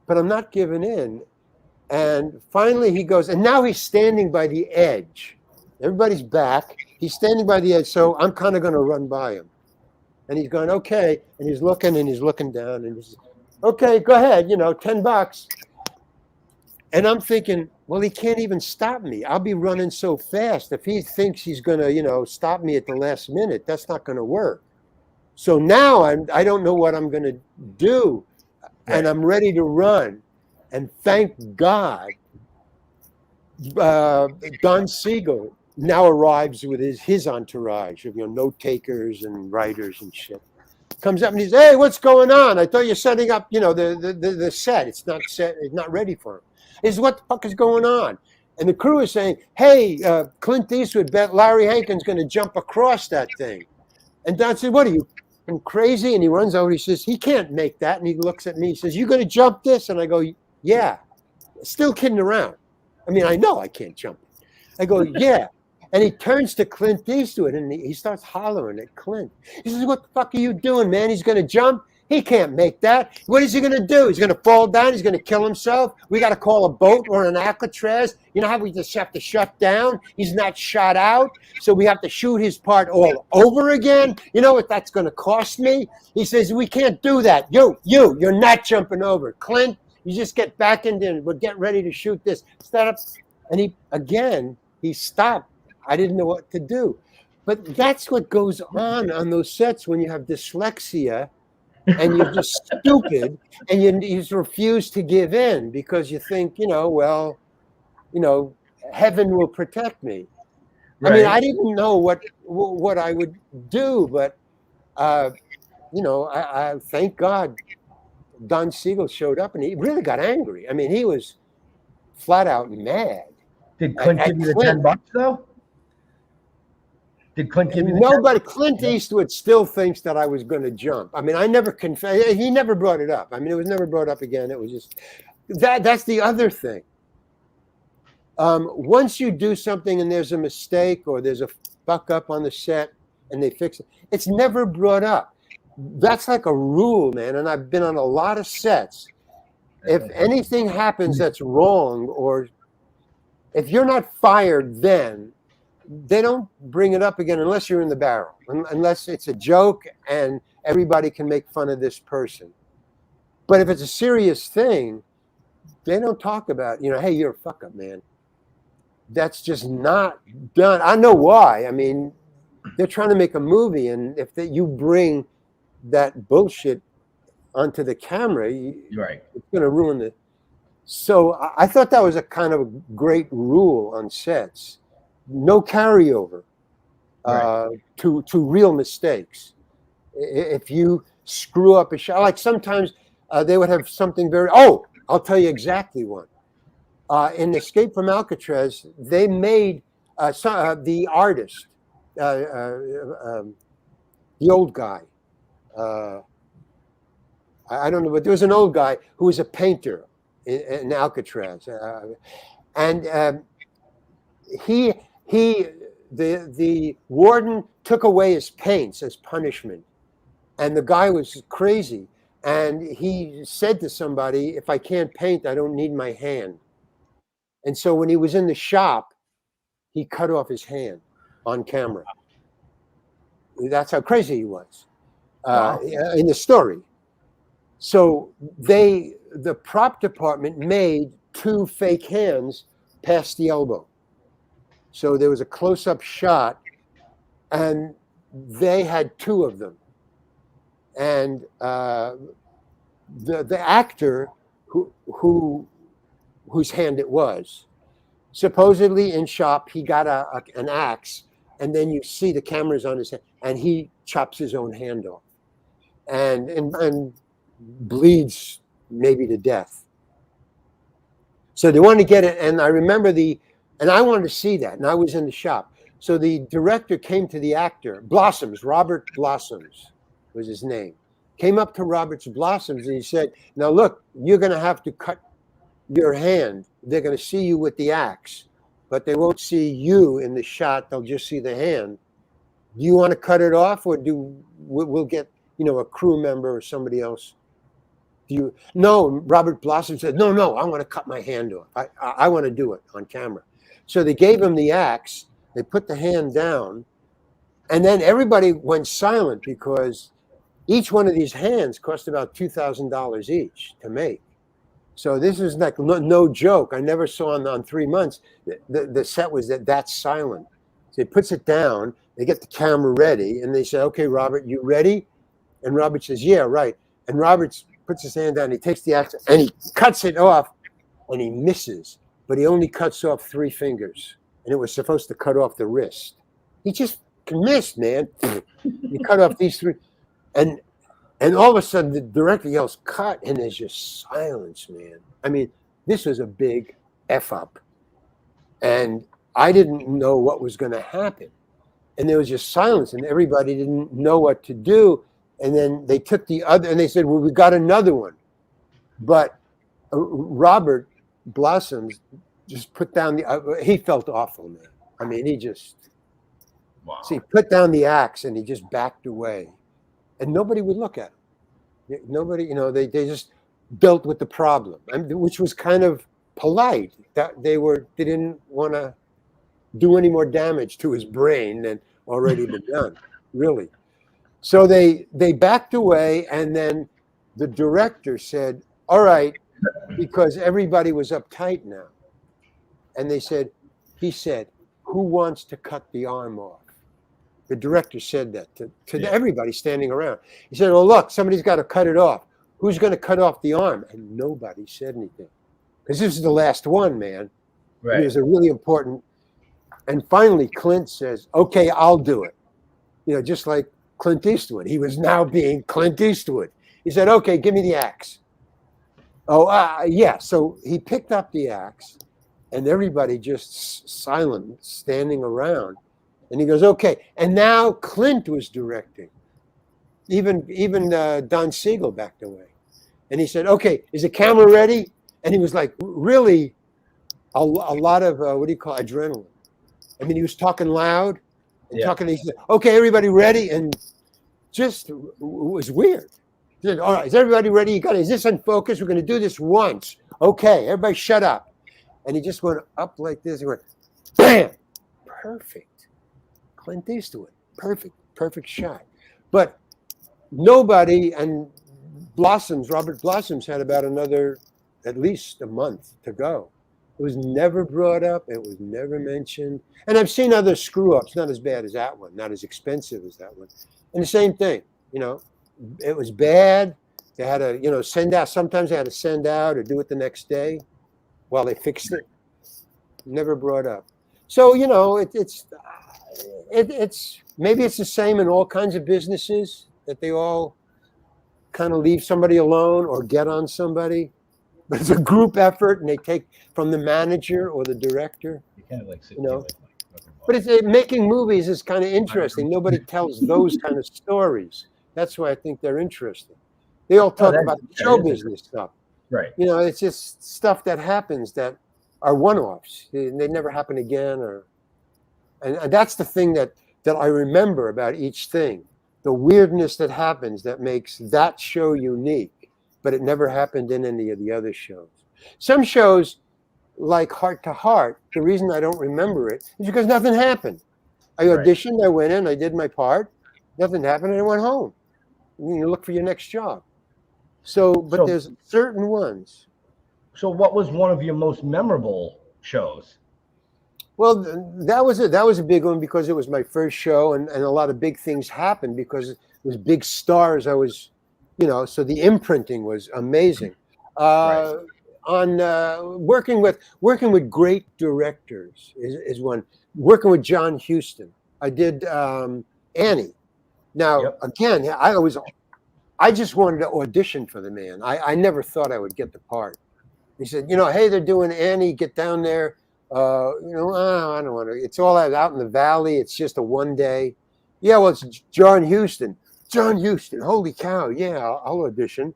But I'm not giving in. And finally he goes, and now he's standing by the edge. Everybody's back. He's standing by the edge, so I'm kind of going to run by him. And he's going, okay. And he's looking down and he's, okay, go ahead, $10. And I'm thinking, well, he can't even stop me. I'll be running so fast. If he thinks he's going to, stop me at the last minute, that's not going to work. So now I don't know what I'm going to do. And I'm ready to run. And thank God, Don Siegel now arrives with his entourage of note takers and writers and shit. Comes up and he says, "Hey, what's going on? I thought you're setting up, the set. It's not set. It's not ready for him." He says, "What the fuck is going on?" And the crew is saying, "Hey, Clint Eastwood bet Larry Hankin's going to jump across that thing." And Don said, "What are you crazy?" And he runs over. He says, "He can't make that." And he looks at me. He says, "You going to jump this?" And I go, "Yeah." Still kidding around. I mean, I know I can't jump. I go, "Yeah." And he turns to Clint Eastwood and he starts hollering at Clint. He says, "What the fuck are you doing, man? He's going to jump? He can't make that. What is he going to do? He's going to fall down. He's going to kill himself. We got to call a boat or an Alcatraz. You know how we just have to shut down? He's not shot out. So we have to shoot his part all over again. You know what that's going to cost me?" He says, "We can't do that. You're not jumping over. Clint, you just get back in there. We'll get ready to shoot this. Start up." And he stopped. I didn't know what to do. But that's what goes on those sets when you have dyslexia and you're just stupid and you just refuse to give in because you think, heaven will protect me. Right. I mean, I didn't know what I would do, but, I thank God Don Siegel showed up and he really got angry. I mean, he was flat out mad. Did Clint give you the $10 though? Did Clint give you the Nobody. Clint Eastwood still thinks that I was going to jump. I mean, I never confessed. He never brought it up. I mean, it was never brought up again. It was just that's the other thing. Once you do something and there's a mistake or there's a fuck up on the set and they fix it, it's never brought up. That's like a rule, man. And I've been on a lot of sets. If anything happens that's wrong, or if you're not fired then, they don't bring it up again unless you're in the barrel, unless it's a joke and everybody can make fun of this person. But if it's a serious thing, they don't talk about, hey, you're a fuck up, man. That's just not done. I know why. I mean, they're trying to make a movie, and if you bring that bullshit onto the camera, Right. It's going to ruin it. So I thought that was a kind of a great rule on sets. No carryover to real mistakes. If you screw up a shot, like sometimes they would have something I'll tell you exactly one. In Escape from Alcatraz, they made the artist, the old guy. I don't know, but there was an old guy who was a painter in Alcatraz, and the warden took away his paints as punishment, and the guy was crazy, and he said to somebody, "If I can't paint, I don't need my hand." And so when he was in the shop, he cut off his hand on camera. That's how crazy he was in the story. So the prop department made 2 fake hands past the elbow. So there was a close-up shot, and they had 2 of them. And the actor whose hand it was, supposedly in shop, he got an axe, and then you see the cameras on his hand, and he chops his own hand off, and bleeds maybe to death. So they wanted to get it, and I remember and I wanted to see that, and I was in the shop. So the director came to the actor, Robert Blossoms was his name, came up to Robert Blossoms, and he said, "Now look, you're going to have to cut your hand. They're going to see you with the axe, but they won't see you in the shot. They'll just see the hand. Do you want to cut it off, or we'll get a crew member or somebody else?" No, Robert Blossom said, no, I want to cut my hand off. I want to do it on camera. So they gave him the axe. They put the hand down, and then everybody went silent because each one of these hands cost about $2,000 each to make. So this is like no joke. I never saw on 3 months the set was that's silent. So he puts it down. They get the camera ready, and they say, "Okay, Robert, you ready?" And Robert says, "Yeah, right." And Robert puts his hand down. He takes the axe and he cuts it off, and he misses. But he only cuts off 3 fingers, and it was supposed to cut off the wrist. He just missed, man. He cut off these 3, and all of a sudden the director yells, "Cut!" and there's just silence, man. I mean, this was a big F up, and I didn't know what was going to happen, and there was just silence, and everybody didn't know what to do. And then they took the other, and they said, "Well, we got another one," but Robert Blossoms just put down he felt awful, man. I mean, he just, so he put down the axe and he just backed away, and nobody would look at him. Nobody, they just dealt with the problem, which was kind of polite. That they didn't want to do any more damage to his brain than already been done, really. So they backed away, and then the director said, "All right," because everybody was uptight now. And he said, "Who wants to cut the arm off?" The director said that to everybody standing around. He said, "Well, look, somebody's got to cut it off. Who's going to cut off the arm?" And nobody said anything, because this is the last one, man. Right. It was a really important. And finally, Clint says, "Okay, I'll do it." Just like Clint Eastwood. He was now being Clint Eastwood. He said, "Okay, give me the axe." Yeah. So he picked up the axe, and everybody just silent, standing around. And he goes, "Okay." And now Clint was directing. Even Don Siegel backed away. And he said, "Okay, is the camera ready?" And he was like, really, a lot of, adrenaline. I mean, he was talking loud. And talking, he said, "Okay, everybody ready?" And just, it was weird. He said, "All right, is everybody ready? Is this in focus? We're going to do this once. Okay, everybody shut up." And he just went up like this. He went, bam, perfect. Clint Eastwood. Perfect shot. But nobody, and Robert Blossoms had about another, at least a month to go. It was never brought up. It was never mentioned. And I've seen other screw-ups, not as bad as that one, not as expensive as that one. And the same thing, it was bad. They had to, send out. Sometimes they had to send out or do it the next day while they fixed it. Never brought up. So, it's maybe it's the same in all kinds of businesses, that they all kind of leave somebody alone or get on somebody. But it's a group effort, and they take from the manager or the director. You kind of like But making movies is kind of interesting. Nobody tells those kind of stories. That's why I think they're interesting. They all talk about show business stuff. Right. It's just stuff that happens that are one-offs. They never happen again. And that's the thing that I remember about each thing. The weirdness that happens that makes that show unique. But it never happened in any of the other shows. Some shows, like Heart to Heart, the reason I don't remember it is because nothing happened. I auditioned, I went in, I did my part, nothing happened, and I went home. You look for your next job. So there's certain ones. So what was one of your most memorable shows? Well, that was a big one because it was my first show, and a lot of big things happened because it was big stars. I was... so the imprinting was amazing. On working with great directors is one. Working with John Hughes, I did Annie. Now again, I just wanted to audition for the man. I never thought I would get the part. He said, hey, they're doing Annie. Get down there. I don't want to. It's all out in the valley. It's just a one day. Yeah, well, it's John Hughes. John Hughes, holy cow, yeah, I'll audition.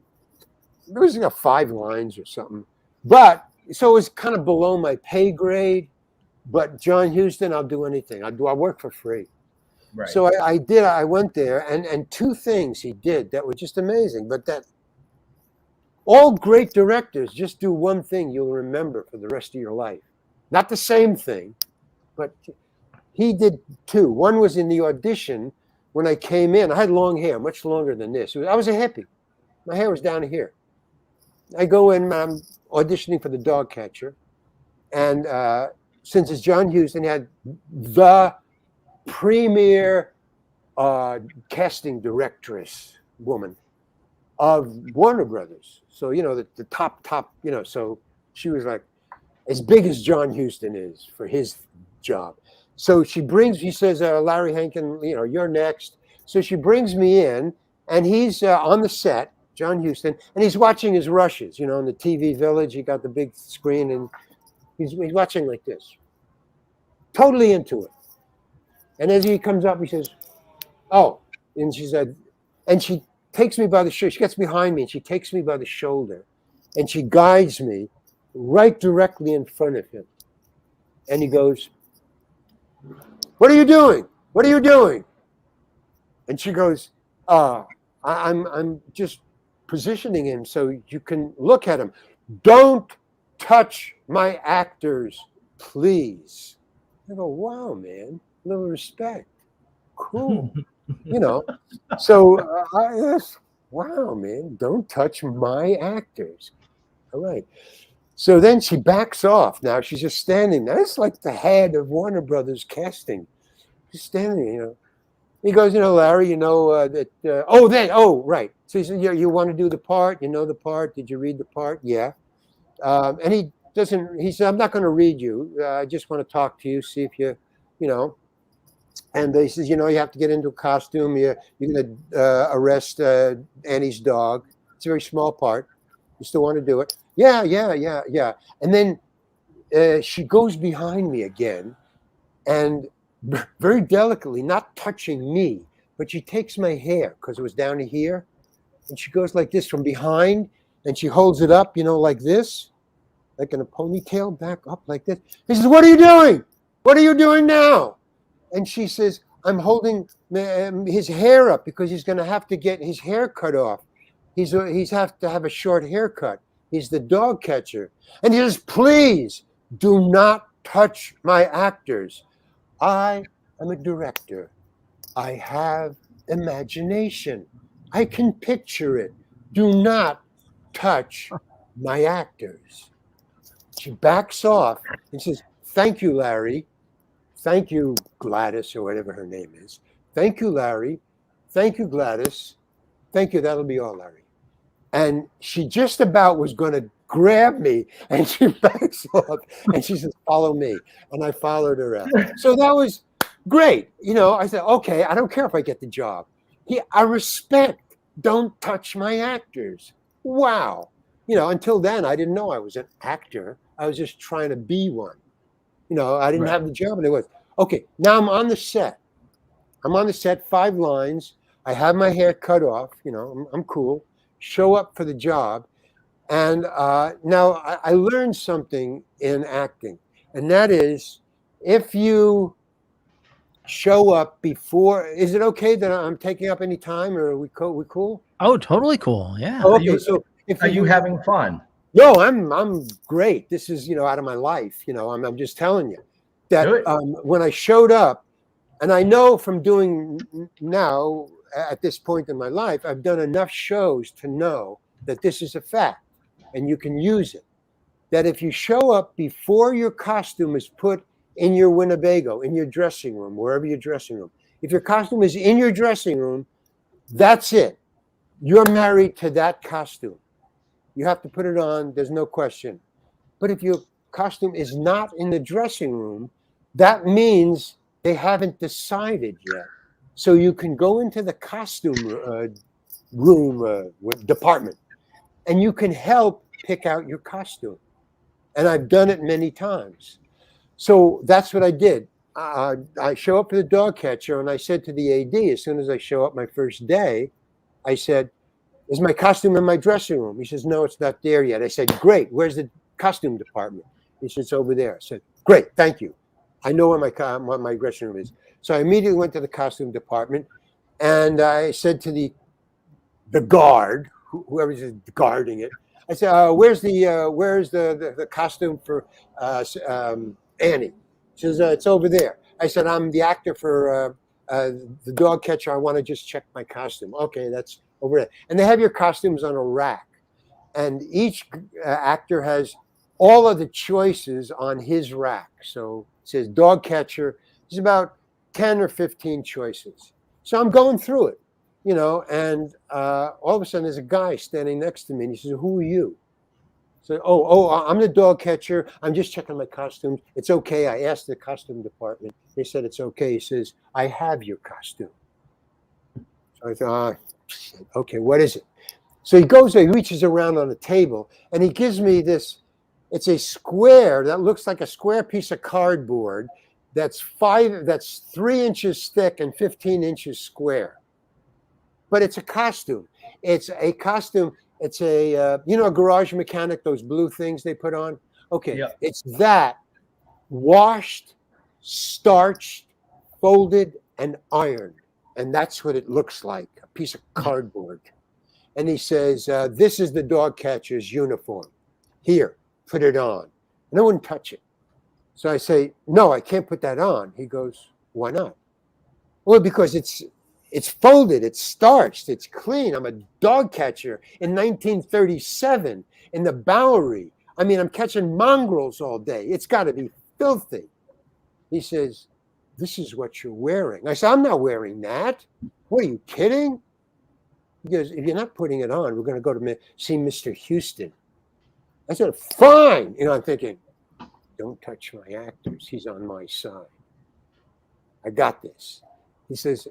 There was 5 lines or something. But, so it was kind of below my pay grade. But John Hughes, I'll do anything. I'll work for free. Right. So I went there, and 2 things he did that were just amazing. But that all great directors just do one thing you'll remember for the rest of your life. Not the same thing, but he did 2. One was in the audition. When I came in, I had long hair, much longer than this. I was a hippie. My hair was down here. I go in, I'm auditioning for the dog catcher. And since it's John Hughes, and he had the premier casting directress woman of Warner Brothers. So, the top, so she was like as big as John Hughes is for his job. So he says, Larry Hankin, you're next. So she brings me in, and he's on the set, John Hughes, and he's watching his rushes, in the TV Village. He got the big screen, and he's watching like this, totally into it. And as he comes up, he says, oh, and she said, and she takes me by the shoulder. She gets behind me, and she takes me by the shoulder, and she guides me right directly in front of him. And he goes, what are you doing? What are you doing? And she goes, I'm just positioning him so you can look at him. Don't touch my actors, please. I go, wow, man, a little respect. Cool. So wow, man, don't touch my actors. All right. So then she backs off. Now she's just standing there. It's like the head of Warner Brothers casting. She's standing there, He goes, Larry, right. So he said, yeah, you want to do the part? You know the part? Did you read the part? Yeah. And he said, I'm not going to read you. I just want to talk to you, see if you, And he says, you have to get into a costume. You're going to arrest Annie's dog. It's a very small part. You still want to do it? Yeah. And then she goes behind me again, and very delicately, not touching me, but she takes my hair because it was down to here, and she goes like this from behind, and she holds it up, like this, like in a ponytail, back up like this. He says, what are you doing? What are you doing now? And she says, I'm holding his hair up because he's going to have to get his hair cut off. He's have to have a short haircut. He's the dog catcher. And he says, please do not touch my actors. I I'm a director. I have imagination. I can picture it. Do not touch my actors. She backs off and says, thank you, Larry. Thank you, Gladys, or whatever her name is. Thank you, Larry. Thank you, Gladys. Thank you. That'll be all, Larry. And she just about was going to grab me, and she backs off and she says, follow me. And I followed her out. So that was great. You know, I said, okay, I don't care if I get the job. I respect, don't touch my actors. Wow. You know, until then, I didn't know I was an actor. I was just trying to be one. You know, I didn't have the job, and it was, okay, now I'm on the set. I'm on the set, 5 lines. I have my hair cut off. You know, I'm cool. Show up for the job. And now I learned something in acting, and that is, if you show up before, is it okay that I'm taking up any time, or are we cool? Oh, totally cool. Yeah. Oh, okay, so are you having fun? No, I'm great. This is, you know, out of my life. You know, I'm just telling you that when I showed up, and I know from doing now at this point in my life, I've done enough shows to know that this is a fact. And you can use it, that if you show up before your costume is put in your Winnebago, in your dressing room, wherever your dressing room, if your costume is in your dressing room, that's it. You're married to that costume. You have to put it on, there's no question. But if your costume is not in the dressing room, that means they haven't decided yet. So you can go into the costume room department, and you can help pick out your costume. And I've done it many times. So that's what I did. I show up for the dog catcher, and I said to the AD, as soon as I show up my first day, I said, is my costume in my dressing room? He says, no, it's not there yet. I said, great, where's the costume department? He says, it's over there. I said, great, thank you. I know where my dressing room is. So I immediately went to the costume department, and I said to the guard, whoever's guarding it, I said, where's the costume for Annie? She says, it's over there. I said, I'm the actor for the dog catcher. I want to just check my costume. Okay, that's over there. And they have your costumes on a rack. And each actor has all of the choices on his rack. So it says dog catcher. There's about 10 or 15 choices. So I'm going through it. You know, and all of a sudden there's a guy standing next to me, and he says, who are you? So, I'm the dog catcher. I'm just checking my costumes. It's okay. I asked the costume department. They said it's okay. He says, I have your costume. So I thought, okay, what is it? So he reaches around on the table, and he gives me this. It's a square that looks like a square piece of cardboard that's 3 inches thick and 15 inches square. But it's a costume. It's a costume. It's a, a garage mechanic, those blue things they put on. Okay, yeah. It's that washed, starched, folded, and ironed. And that's what it looks like, a piece of cardboard. And he says, this is the dog catcher's uniform. Here, put it on. And I wouldn't touch it. So I say, no, I can't put that on. He goes, why not? Well, because it's folded, it's starched, it's clean. I'm a dog catcher in 1937 in the Bowery. I mean, I'm catching mongrels all day. It's got to be filthy. He says, this is what you're wearing. I said, I'm not wearing that. What, are you kidding? He goes, if you're not putting it on, we're going to go to see Mr. Houston. I said, fine. You know, I'm thinking, don't touch my actors. He's on my side. I got this. He says,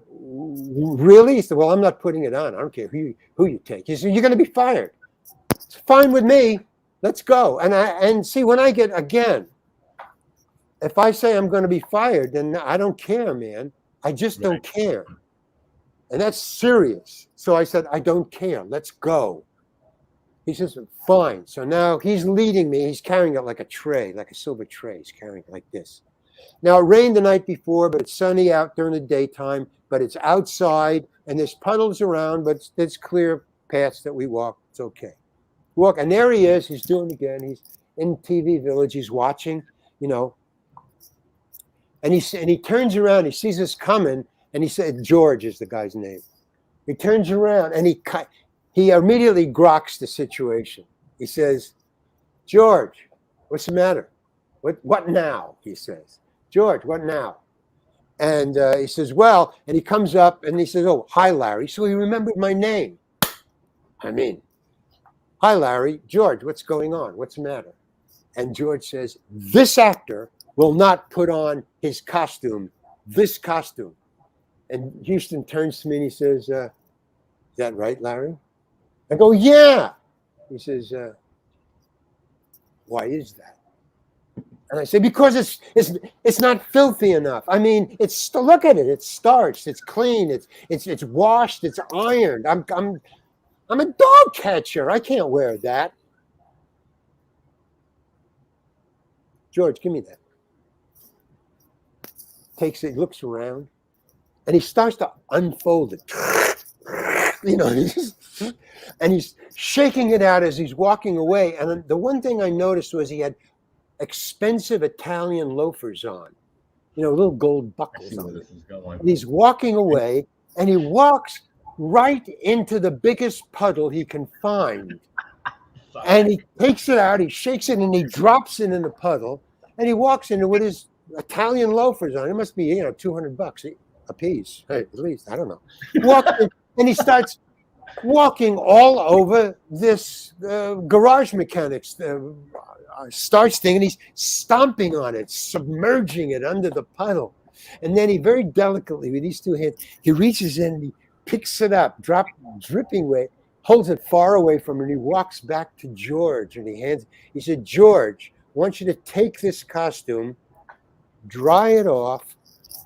really? He said, well, I'm not putting it on. I don't care who you take. He said, you're going to be fired. It's fine with me. Let's go. And see, when I get, again, if I say I'm going to be fired, then I don't care, man. I just don't care. And that's serious. So I said, I don't care. Let's go. He says, fine. So now he's leading me. He's carrying it like a tray, like a silver tray. He's carrying it like this. Now, it rained the night before, but it's sunny out during the daytime, but it's outside, and there's puddles around, but there's clear paths that we walk. It's okay. Walk, and there he is. He's doing it again. He's in TV Village. He's watching, you know. And he turns around, he sees us coming, and he said, George is the guy's name. He turns around and he immediately groks the situation. He says, George, what's the matter? What now? He says, George, what now? And he says, well, and he comes up and he says, oh, hi, Larry. So he remembered my name. I mean, hi, Larry. George, what's going on? What's the matter? And George says, this actor will not put on his costume, this costume. And Houston turns to me and he says, is that right, Larry? I go, yeah. He says, why is that? And I say, because it's not filthy enough. I mean, look at it. It's starched. It's clean. It's washed. It's ironed. I'm a dog catcher. I can't wear that. George, give me that. Takes it, looks around, and he starts to unfold it. You know, and he's shaking it out as he's walking away. And the one thing I noticed was he had expensive Italian loafers on, you know, little gold buckles on it. And he's walking away, and he walks right into the biggest puddle he can find. And he takes it out, he shakes it, and he drops it in the puddle, and he walks into with his Italian loafers on. It must be, $200 a piece, at least. I don't know. And he starts walking all over this garage mechanics starch thing, and he's stomping on it, submerging it under the puddle. And then he very delicately, with these two hands, he reaches in and he picks it up, dripping away, holds it far away from him, and he walks back to George, and he said, George, I want you to take this costume, dry it off,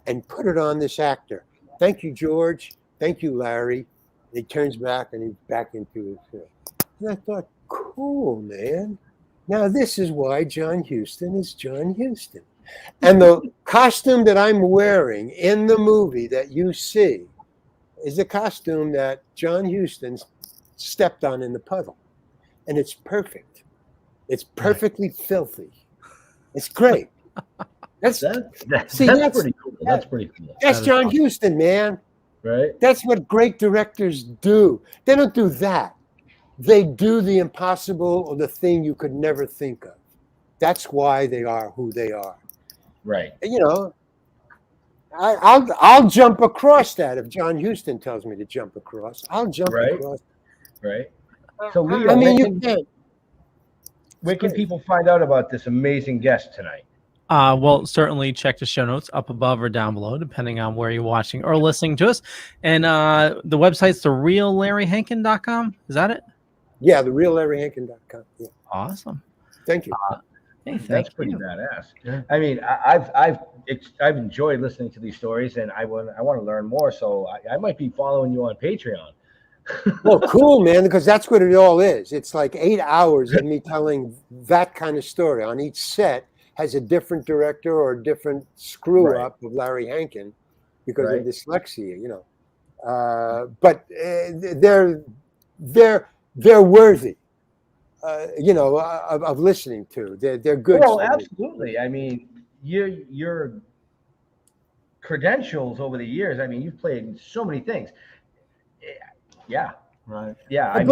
and put it on this actor. Thank you, George. Thank you, Larry. And he turns back and he's back into his face. And I thought, cool, man. Now this is why John Huston is John Huston. And the costume that I'm wearing in the movie that you see is the costume that John Huston stepped on in the puddle. And it's perfect. It's perfectly filthy. It's great. That's pretty cool. That's pretty cool. That's John Huston, man. Right? That's what great directors do. They don't do that. They do the impossible or the thing you could never think of. That's why they are who they are. Right. You know, I'll jump across that if John Huston tells me to jump across. I'll jump across. Right. So where can people find out about this amazing guest tonight? Well, certainly check the show notes up above or down below, depending on where you're watching or listening to us. And the website's thereallarryhankin.com. Is that it? Yeah, thereallarryhankin.com. Yeah. Awesome. Thank you. That's pretty badass. Yeah. I mean, I've enjoyed listening to these stories, and I want to learn more. So I might be following you on Patreon. Well, cool, man, because that's what it all is. It's like 8 hours of me telling that kind of story. On each set has a different director or a different screw up of Larry Hankin because of dyslexia, you know. But they're worthy, of listening to. They're good. Well, absolutely. I mean, your credentials over the years. I mean, you've played in so many things. Yeah. Right. Yeah.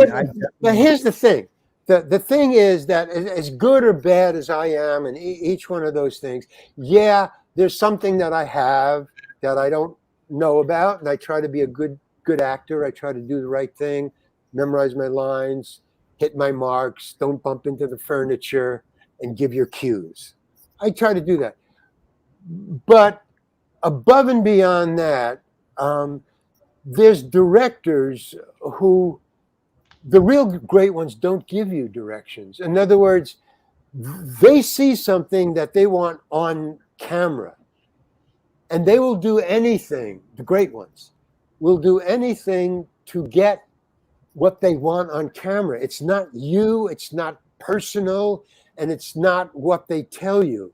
But here's the thing. The thing is that as good or bad as I am in each one of those things, there's something that I have that I don't know about, and I try to be a good actor. I try to do the right thing, memorize my lines, hit my marks, don't bump into the furniture, and give your cues. I try to do that. But above and beyond that, there's directors who, the real great ones, don't give you directions. In other words, they see something that they want on camera, and they will do anything. The great ones will do anything to get what they want on camera. It's not you, it's not personal, and it's not what they tell you.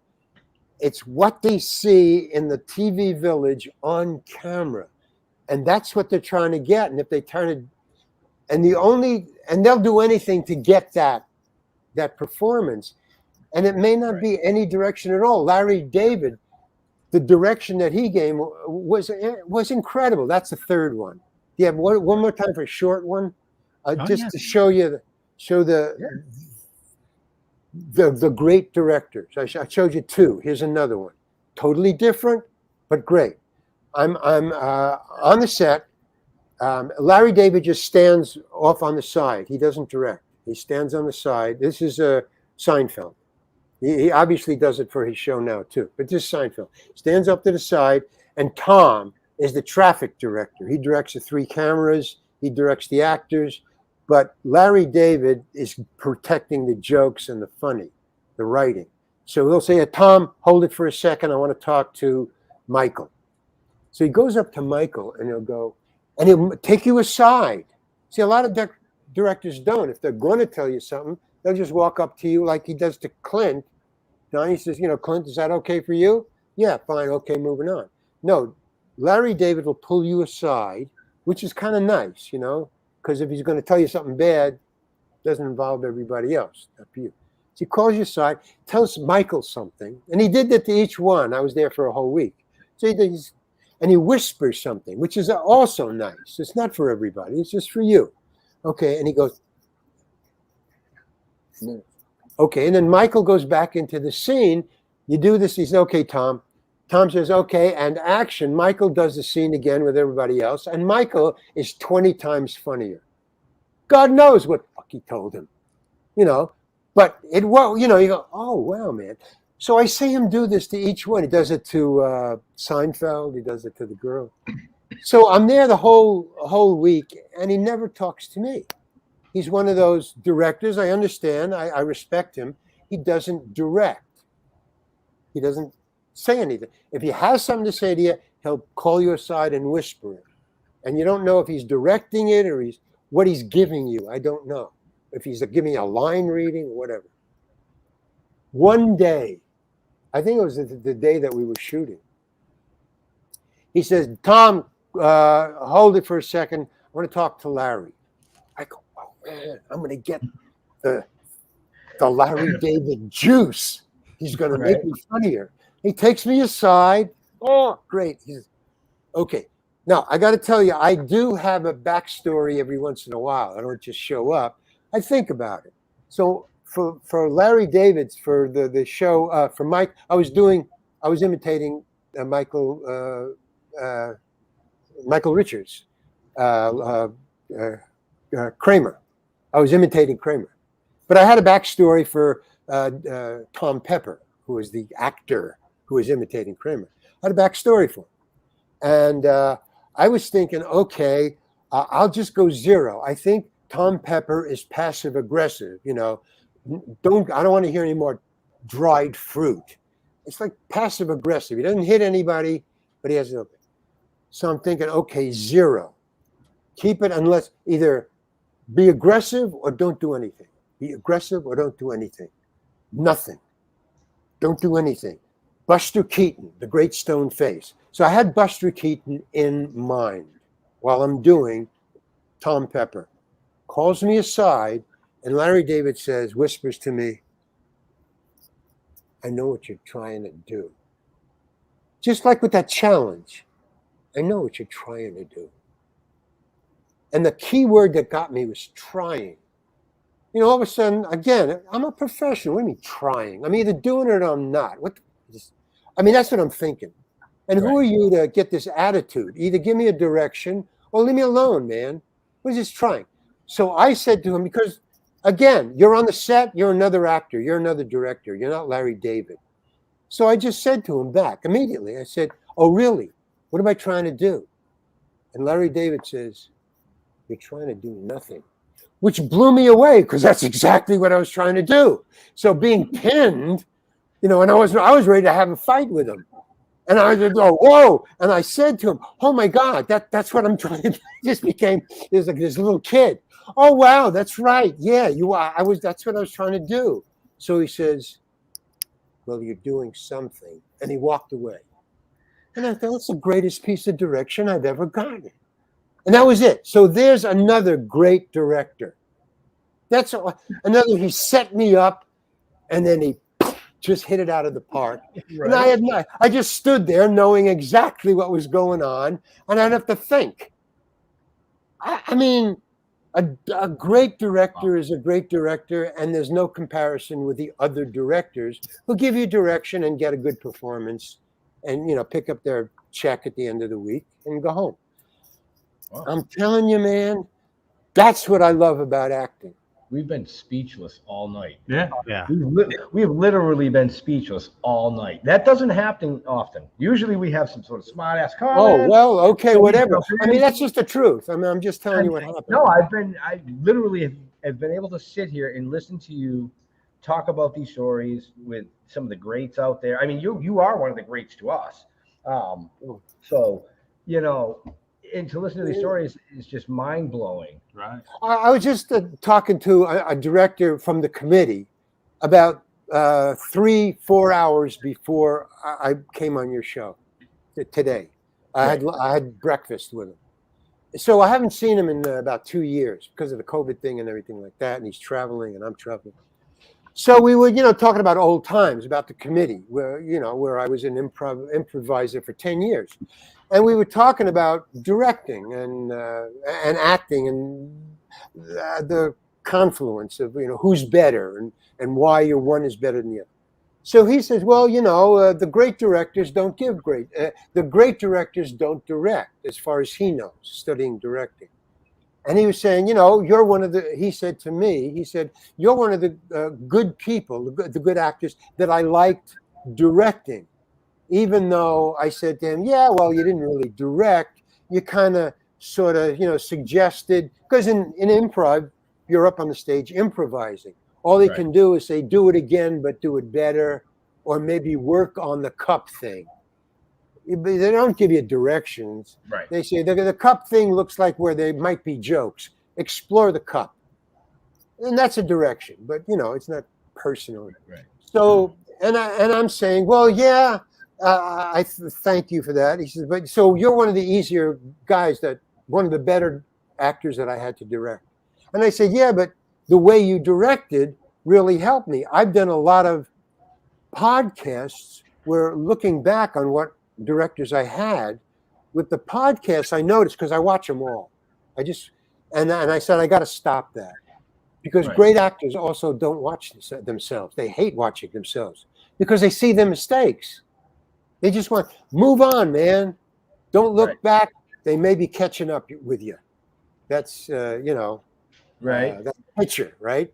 It's what they see in the TV village on camera. And that's what they're trying to get. And if they turn it, and they'll do anything to get that performance. And it may not be any direction at all. Larry David the direction that he gave was incredible. That's the third one. Do you have one more time for a short one? Just to show you, the great directors. I showed you two. Here's another one. Totally different, but great. I'm on the set. Larry David just stands off on the side. He doesn't direct. He stands on the side. This is Seinfeld. He obviously does it for his show now too, but this is Seinfeld. Stands up to the side, and Tom is the traffic director. He directs the 3 cameras. He directs the actors, but Larry David is protecting the jokes and the funny, the writing. So he'll say, Tom, hold it for a second. I want to talk to Michael. So he goes up to Michael and he'll go, and he'll take you aside. See, a lot of directors don't. If they're going to tell you something, they'll just walk up to you like he does to Clint. Now he says, Clint, is that okay for you? Yeah, fine. Okay, moving on. No, Larry David will pull you aside, which is kind of nice, because if he's going to tell you something bad, it doesn't involve everybody else. Up to you. So he calls you aside, tells Michael something, and he did that to each one. I was there for a whole week. So he whispers something, which is also nice. It's not for everybody. It's just for you. Okay, and he goes, okay, and then Michael goes back into the scene. You do this. He says, okay, Tom. Tom says, okay, and action. Michael does the scene again with everybody else, and Michael is 20 times funnier. God knows what the fuck he told him, But you go, oh, wow, man. So I see him do this to each one. He does it to Seinfeld. He does it to the girl. So I'm there the whole week, and he never talks to me. He's one of those directors. I understand. I respect him. He doesn't direct. He doesn't say anything. If he has something to say to you, he'll call you aside and whisper it. And you don't know if he's directing it or what he's giving you. I don't know. If he's giving a line reading or whatever. One day, I think it was the day that we were shooting, he says, Tom, hold it for a second. I want to talk to Larry. I go, oh, man, I'm going to get the Larry David juice. He's going to make me funnier. He takes me aside. Oh, great. He says, okay. Now, I got to tell you, I do have a backstory every once in a while. I don't just show up. I think about it. So for Larry David's, for the show, for Mike, I was imitating Michael Richards, Kramer. I was imitating Kramer. But I had a backstory for Tom Pepper, who was the actor who was imitating Kramer. I had a backstory for him. And I was thinking, okay, I'll just go 0. I think Tom Pepper is passive aggressive. I don't want to hear any more dried fruit. It's like passive aggressive. He doesn't hit anybody, but he has nothing. So I'm thinking, okay, 0. Keep it unless either be aggressive or don't do anything. Be aggressive or don't do anything. Nothing. Don't do anything. Buster Keaton, the great stone face. So I had Buster Keaton in mind while I'm doing Tom Pepper. Calls me aside, and Larry David says, whispers to me, I know what you're trying to do. Just like with that challenge. I know what you're trying to do. And the key word that got me was trying. All of a sudden, again, I'm a professional. What do you mean trying? I'm either doing it or I'm not. That's what I'm thinking. And who are you to get this attitude? Either give me a direction or leave me alone, man. What is this trying? So I said to him, because, again, you're on the set, you're another actor, you're another director, you're not Larry David. So I just said to him back immediately, I said, oh, really? What am I trying to do? And Larry David says, you're trying to do nothing, which blew me away because that's exactly what I was trying to do. So being pinned, and I was ready to have a fight with him. And I would go, whoa. And I said to him, oh, my God, that's what I'm trying to do. Just became this little kid. Oh, wow, that's right. Yeah, you are. That's what I was trying to do. So he says, well, you're doing something. And he walked away. And I thought, that's the greatest piece of direction I've ever gotten. And that was it. So there's another great director. That's another, he set me up, and then he just hit it out of the park. And I just stood there knowing exactly what was going on, and I'd have to think. I mean, a great director is a great director, and there's no comparison with the other directors who give you direction and get a good performance and, you know, pick up their check at the end of the week and go home. Wow. I'm telling you, man, that's what I love about acting. We've been speechless all night. Yeah. We've literally been speechless all night. That doesn't happen often. Usually we have some sort of smart ass comment. Oh, well, okay, whatever. I mean, that's just the truth. I mean, I'm just telling you what happened. No, I literally have been able to sit here and listen to you talk about these stories with some of the greats out there. I mean, you are one of the greats to us. So, you know, and to listen to these stories is just mind blowing. Right. I was just talking to a director from the committee about 3-4 hours before I came on your show today. I had breakfast with him. So I haven't seen him in about 2 years because of the COVID thing and everything like that. And he's traveling and I'm traveling. So we were, you know, talking about old times, about the committee where I was an improviser for 10 years. And we were talking about directing and acting and the confluence of, you know, who's better and why your one is better than the other. So he says, well, you know, the great directors don't the great directors don't direct, as far as he knows, studying directing. And he was saying, you know, he said to me, you're one of the good people, the good actors that I liked directing. Even though I said to him, yeah, well, you didn't really direct. You kind of sort of, you know, suggested, because in improv, you're up on the stage improvising. All they can do is say, do it again, but do it better, or maybe work on the cup thing. They don't give you directions. Right. They say the cup thing looks like where there might be jokes. Explore the cup. And that's a direction, but, you know, it's not personal. Right. So, and I'm saying, well, yeah, I thank you for that. He says, but so you're one of the easier guys, one of the better actors that I had to direct. And I said, yeah, but the way you directed really helped me. I've done a lot of podcasts where, looking back on what directors I had, with the podcasts, I noticed, because I watch them all. And I said, I got to stop that. Because great actors also don't watch themselves. They hate watching themselves because they see their mistakes. They just want, move on, man. Don't look back. They may be catching up with you. That's, you know, that's a picture, right?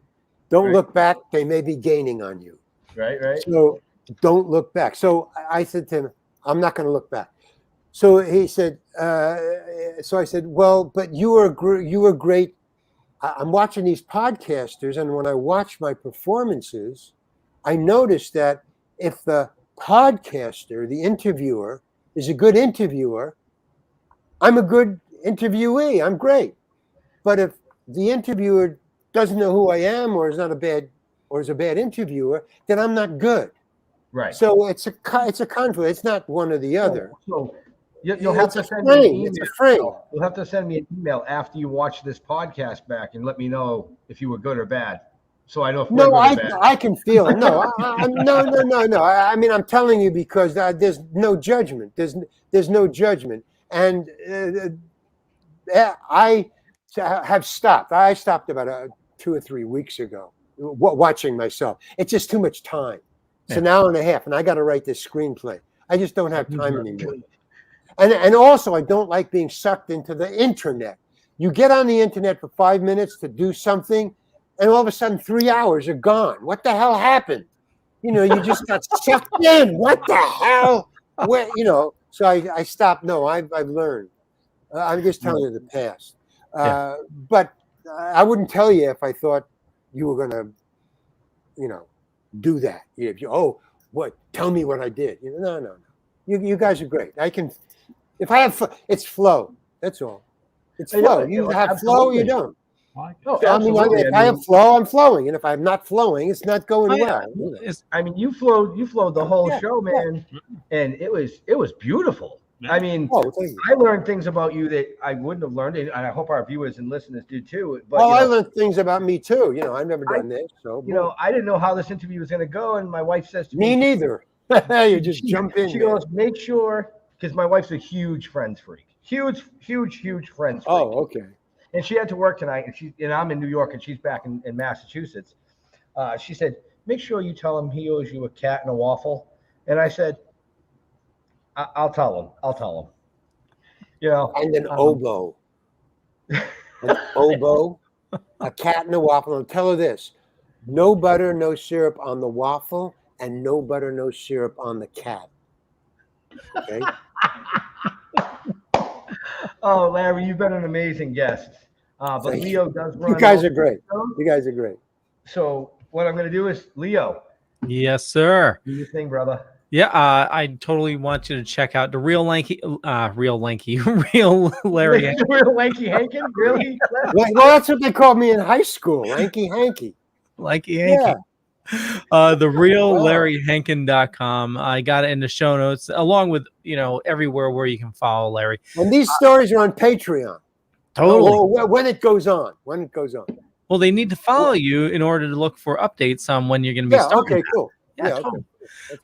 Don't look back. They may be gaining on you. Right. So don't look back. So I said to him, I'm not going to look back. So he said, so I said, well, but you were great. I'm watching these podcasters, and when I watch my performances, I notice that if the podcaster, the interviewer, is a good interviewer, I'm a good interviewee. I'm great. But if the interviewer doesn't know who I am, or is a bad interviewer, then I'm not good. Right. So it's a conflict. It's not one or the other. So you'll have to send me an email. It's a frame. You'll have to send me an email after you watch this podcast back and let me know if you were good or bad. So I know if no, I can feel it. No, no. I mean, I'm telling you because there's no judgment. There's no judgment, and I have stopped. I stopped about 2 or 3 weeks ago watching myself. It's just too much time. It's an hour and a half, and I got to write this screenplay. I just don't have time anymore. And also, I don't like being sucked into the internet. You get on the internet for 5 minutes to do something, and all of a sudden 3 hours are gone. What the hell happened? You know, you just got sucked in. What the hell? Where, you know, so I stopped. No, I've learned. I'm just telling you the past. But I wouldn't tell you if I thought you were going to, you know, do that. If you, tell me what I did. You know, no. You guys are great. I can, if I have, it's flow. That's all. It's flow. You have flow, you don't. I mean, if I have flow, I'm flowing, and if I'm not flowing, it's not going well. I mean, you flowed the whole show, man, and it was beautiful. I mean, I learned things about you that I wouldn't have learned, and I hope our viewers and listeners did too. But I learned things about me too. I've never done this, so I didn't know how this interview was going to go, and my wife says to me, "Me neither." You just jump in. She goes, "Make sure," because my wife's a huge Friends freak, huge Friends freak. Oh, okay. And she had to work tonight, and I'm in New York, and she's back in Massachusetts. She said, "Make sure you tell him he owes you a cat and a waffle." And I said, I'll tell him. And an oboe. An oboe, a cat and a waffle. And tell her this: no butter, no syrup on the waffle, and no butter, no syrup on the cat. Okay. Oh, Larry, you've been an amazing guest. But Leo does run. You guys are great. You guys are great. So what I'm going to do is, Leo. Yes, sir. Do your thing, brother. Yeah, I totally want you to check out the real Larry Hankin. Real lanky Hankin? Really? Well, that's what they called me in high school, Lanky Hanky. Lanky Hanky. Yeah. The real LarryHankin.com. I got it in the show notes, along with everywhere where you can follow Larry. And these stories are on Patreon. Totally. When it goes on. Well, they need to follow you in order to look for updates on when you're going to be starting. Okay, cool. Yeah, totally.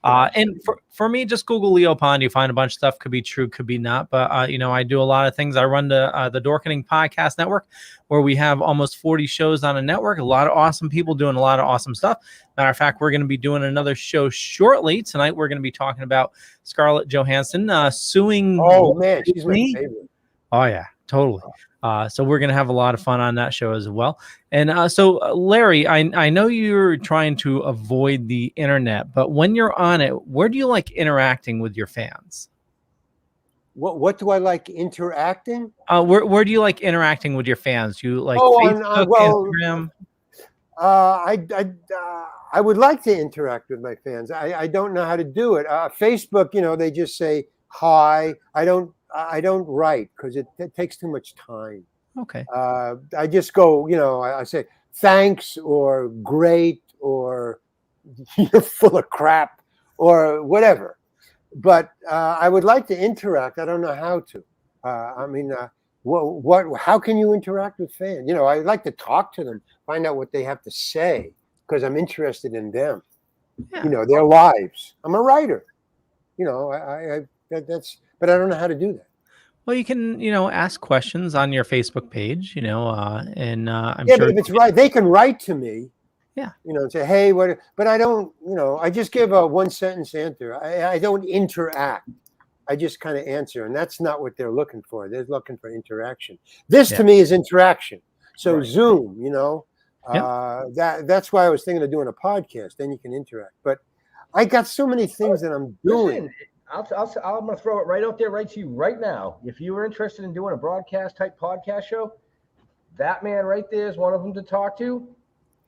And for me, just Google Leo Pond. You find a bunch of stuff. Could be true, could be not. But I do a lot of things. I run the Dorkening podcast network, where we have almost 40 shows on a network. A lot of awesome people doing a lot of awesome stuff. Matter of fact, we're going to be doing another show shortly. Tonight, we're going to be talking about Scarlett Johansson suing. Oh man, she's my favorite. Oh yeah, totally. So we're going to have a lot of fun on that show as well. And so, Larry, I know you're trying to avoid the internet, but when you're on it, where do you like interacting with your fans? What do I like interacting? Where do you like interacting with your fans? You like Facebook, Instagram? I would like to interact with my fans. I don't know how to do it. Facebook, they just say hi. I don't write because it takes too much time. Okay. I just go, I say thanks or great or you're full of crap or whatever. But I would like to interact. I don't know how to. How can you interact with fans? I like to talk to them, find out what they have to say because I'm interested in them. Yeah. Their lives. I'm a writer. But I don't know how to do that. Well, you can, ask questions on your Facebook page, and I'm sure. But if it's right, they can write to me. Yeah. And say, hey, what? But I don't, I just give a one sentence answer. I don't interact. I just kind of answer, and that's not what they're looking for. They're looking for interaction. This to me is interaction. So right. Zoom, that's why I was thinking of doing a podcast. Then you can interact. But I got so many things that I'm doing. Listen, I'm going to throw it right out there, right to you right now. If you were interested in doing a broadcast type podcast show, that man right there is one of them to talk to.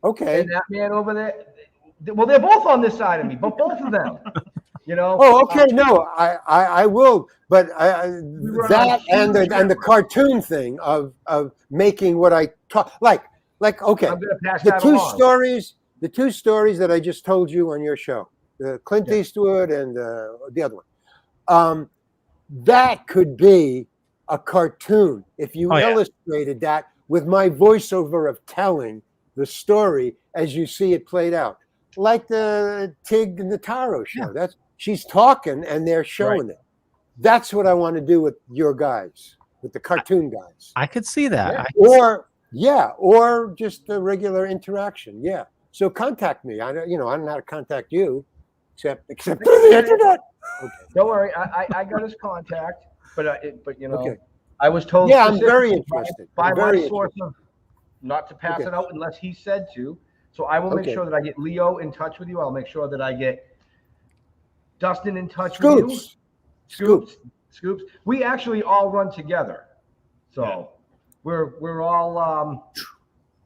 Okay. And that man over there, well, they're both on this side of me, but both of them, Oh, okay. No, I will. But that and the cartoon thing of making what I talk like okay. I'm gonna pass the that two along. The two stories that I just told you on your show. The Clint Eastwood and the other one. That could be a cartoon if you illustrated that with my voiceover of telling the story as you see it played out. Like the Tig and the Taro show. Yeah. She's talking and they're showing it. That's what I want to do with your guys, with the cartoon guys. I could see that. Or just a regular interaction. Yeah. So contact me. I don't know how to contact you. Except through the internet. Okay. Don't worry, I got his contact, but okay. I was told. Yeah, I'm very interested. By my source of not to pass it out unless he said to. So I will make sure that I get Leo in touch with you. I'll make sure that I get Dustin in touch with you. Scoops. We actually all run together, so we're all.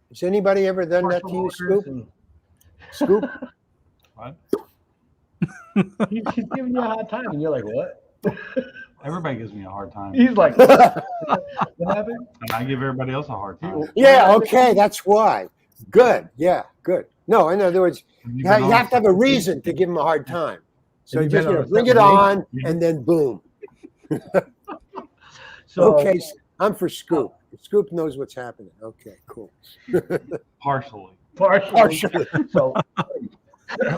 Has anybody ever done that to you, Scoop? Scoop. What? He's giving you a hard time, and you're like, what? Everybody gives me a hard time. He's like, what happened? And I give everybody else a hard time. Yeah, okay, that's why. Good, yeah, good. No, in other words, you have to have a reason to give them a hard time. So just bring it on, and then boom. So, Okay, I'm for Scoop. Scoop knows what's happening. Okay, cool. Partially. Partially. So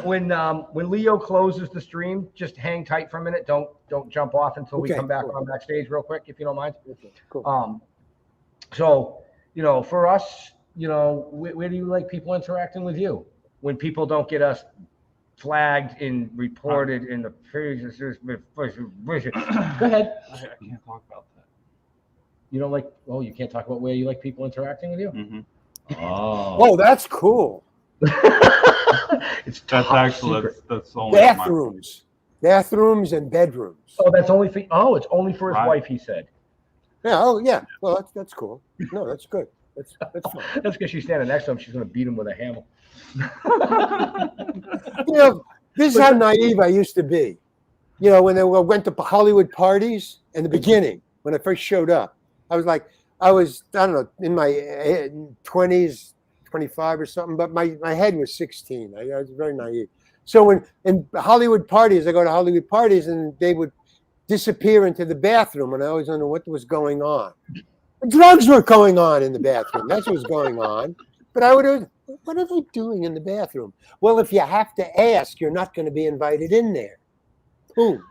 when Leo closes the stream, just hang tight for a minute. Don't jump off until we Okay, come back cool. on backstage real quick, if you don't mind. Okay, cool. So, for us, where do you like people interacting with you? When people don't get us flagged and reported in the pages. Go ahead. I can't talk about that. You don't like, you can't talk about where you like people interacting with you? Mm-hmm. Oh, that's cool. It's That's top actually secret. that's only Bathrooms and bedrooms. Oh, that's only for it's only for his Right. wife, he said. Yeah. Oh, yeah. Well, that's cool. No, that's good. That's fine. That's because she's standing next to him. She's going to beat him with a hammer. This is how naive I used to be. When I went to Hollywood parties in the beginning, when I first showed up, I was, I don't know, in my 20s, 25 or something, but my head was 16. I was very naive. So when in Hollywood parties, I go to Hollywood parties and they would disappear into the bathroom, and I always wondered what was going on. Drugs were going on in the bathroom. That's what was going on. But I would, what are they doing in the bathroom? Well, if you have to ask, you're not going to be invited in there. Boom,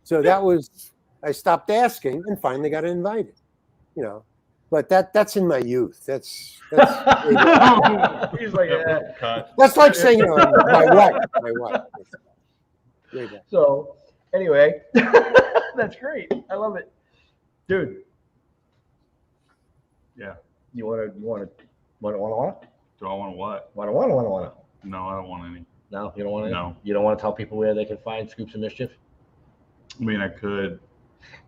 So that was, I stopped asking and finally got invited, But that's in my youth. That's He's like, that's like saying, my wife. So, anyway, that's great. I love it, dude. Yeah. You want to? Do I want what? Want to? No, I don't want any. No, you don't want to. No. You don't want to tell people where they can find Scoops of Mischief. I mean, I could.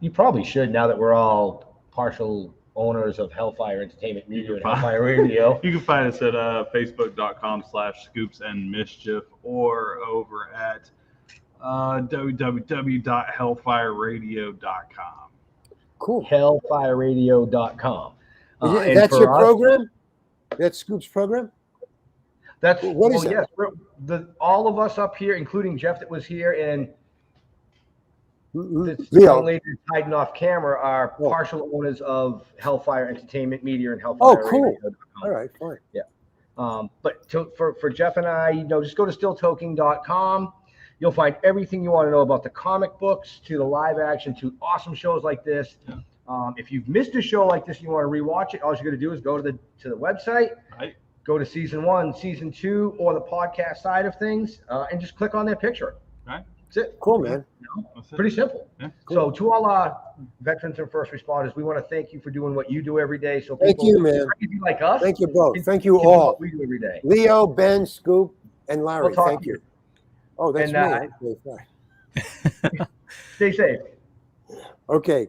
You probably should, now that we're all partial owners of Hellfire Entertainment Media and Hellfire Radio. You can find us at facebook.com/scoopsandmischief or over at www.hellfireradio.com. Cool. Hellfireradio.com. That's your program? That's Scoop's program? That's what is yes, all of us up here, including Jeff that was here, and this young lady that's hiding off camera, are partial owners of Hellfire Entertainment Media and Hellfire cool. Radio. All right, fine. Yeah. But for Jeff and I, just go to stilltoking.com. You'll find everything you want to know about the comic books, to the live action, to awesome shows like this. Yeah. If you've missed a show like this and you want to rewatch it, all you're going to do is go to the website, right. Go to season 1, season 2, or the podcast side of things, and just click on their picture. Right. That's it. Cool, man. Pretty simple. Yeah, cool. So to all our veterans and first responders, we want to thank you for doing what you do every day. So thank people you, man. like us. Thank you both. Thank you all. What we do every day. Leo, Ben, Scoop, and Larry. Thank you. Oh, that's and, me. Stay safe. Okay.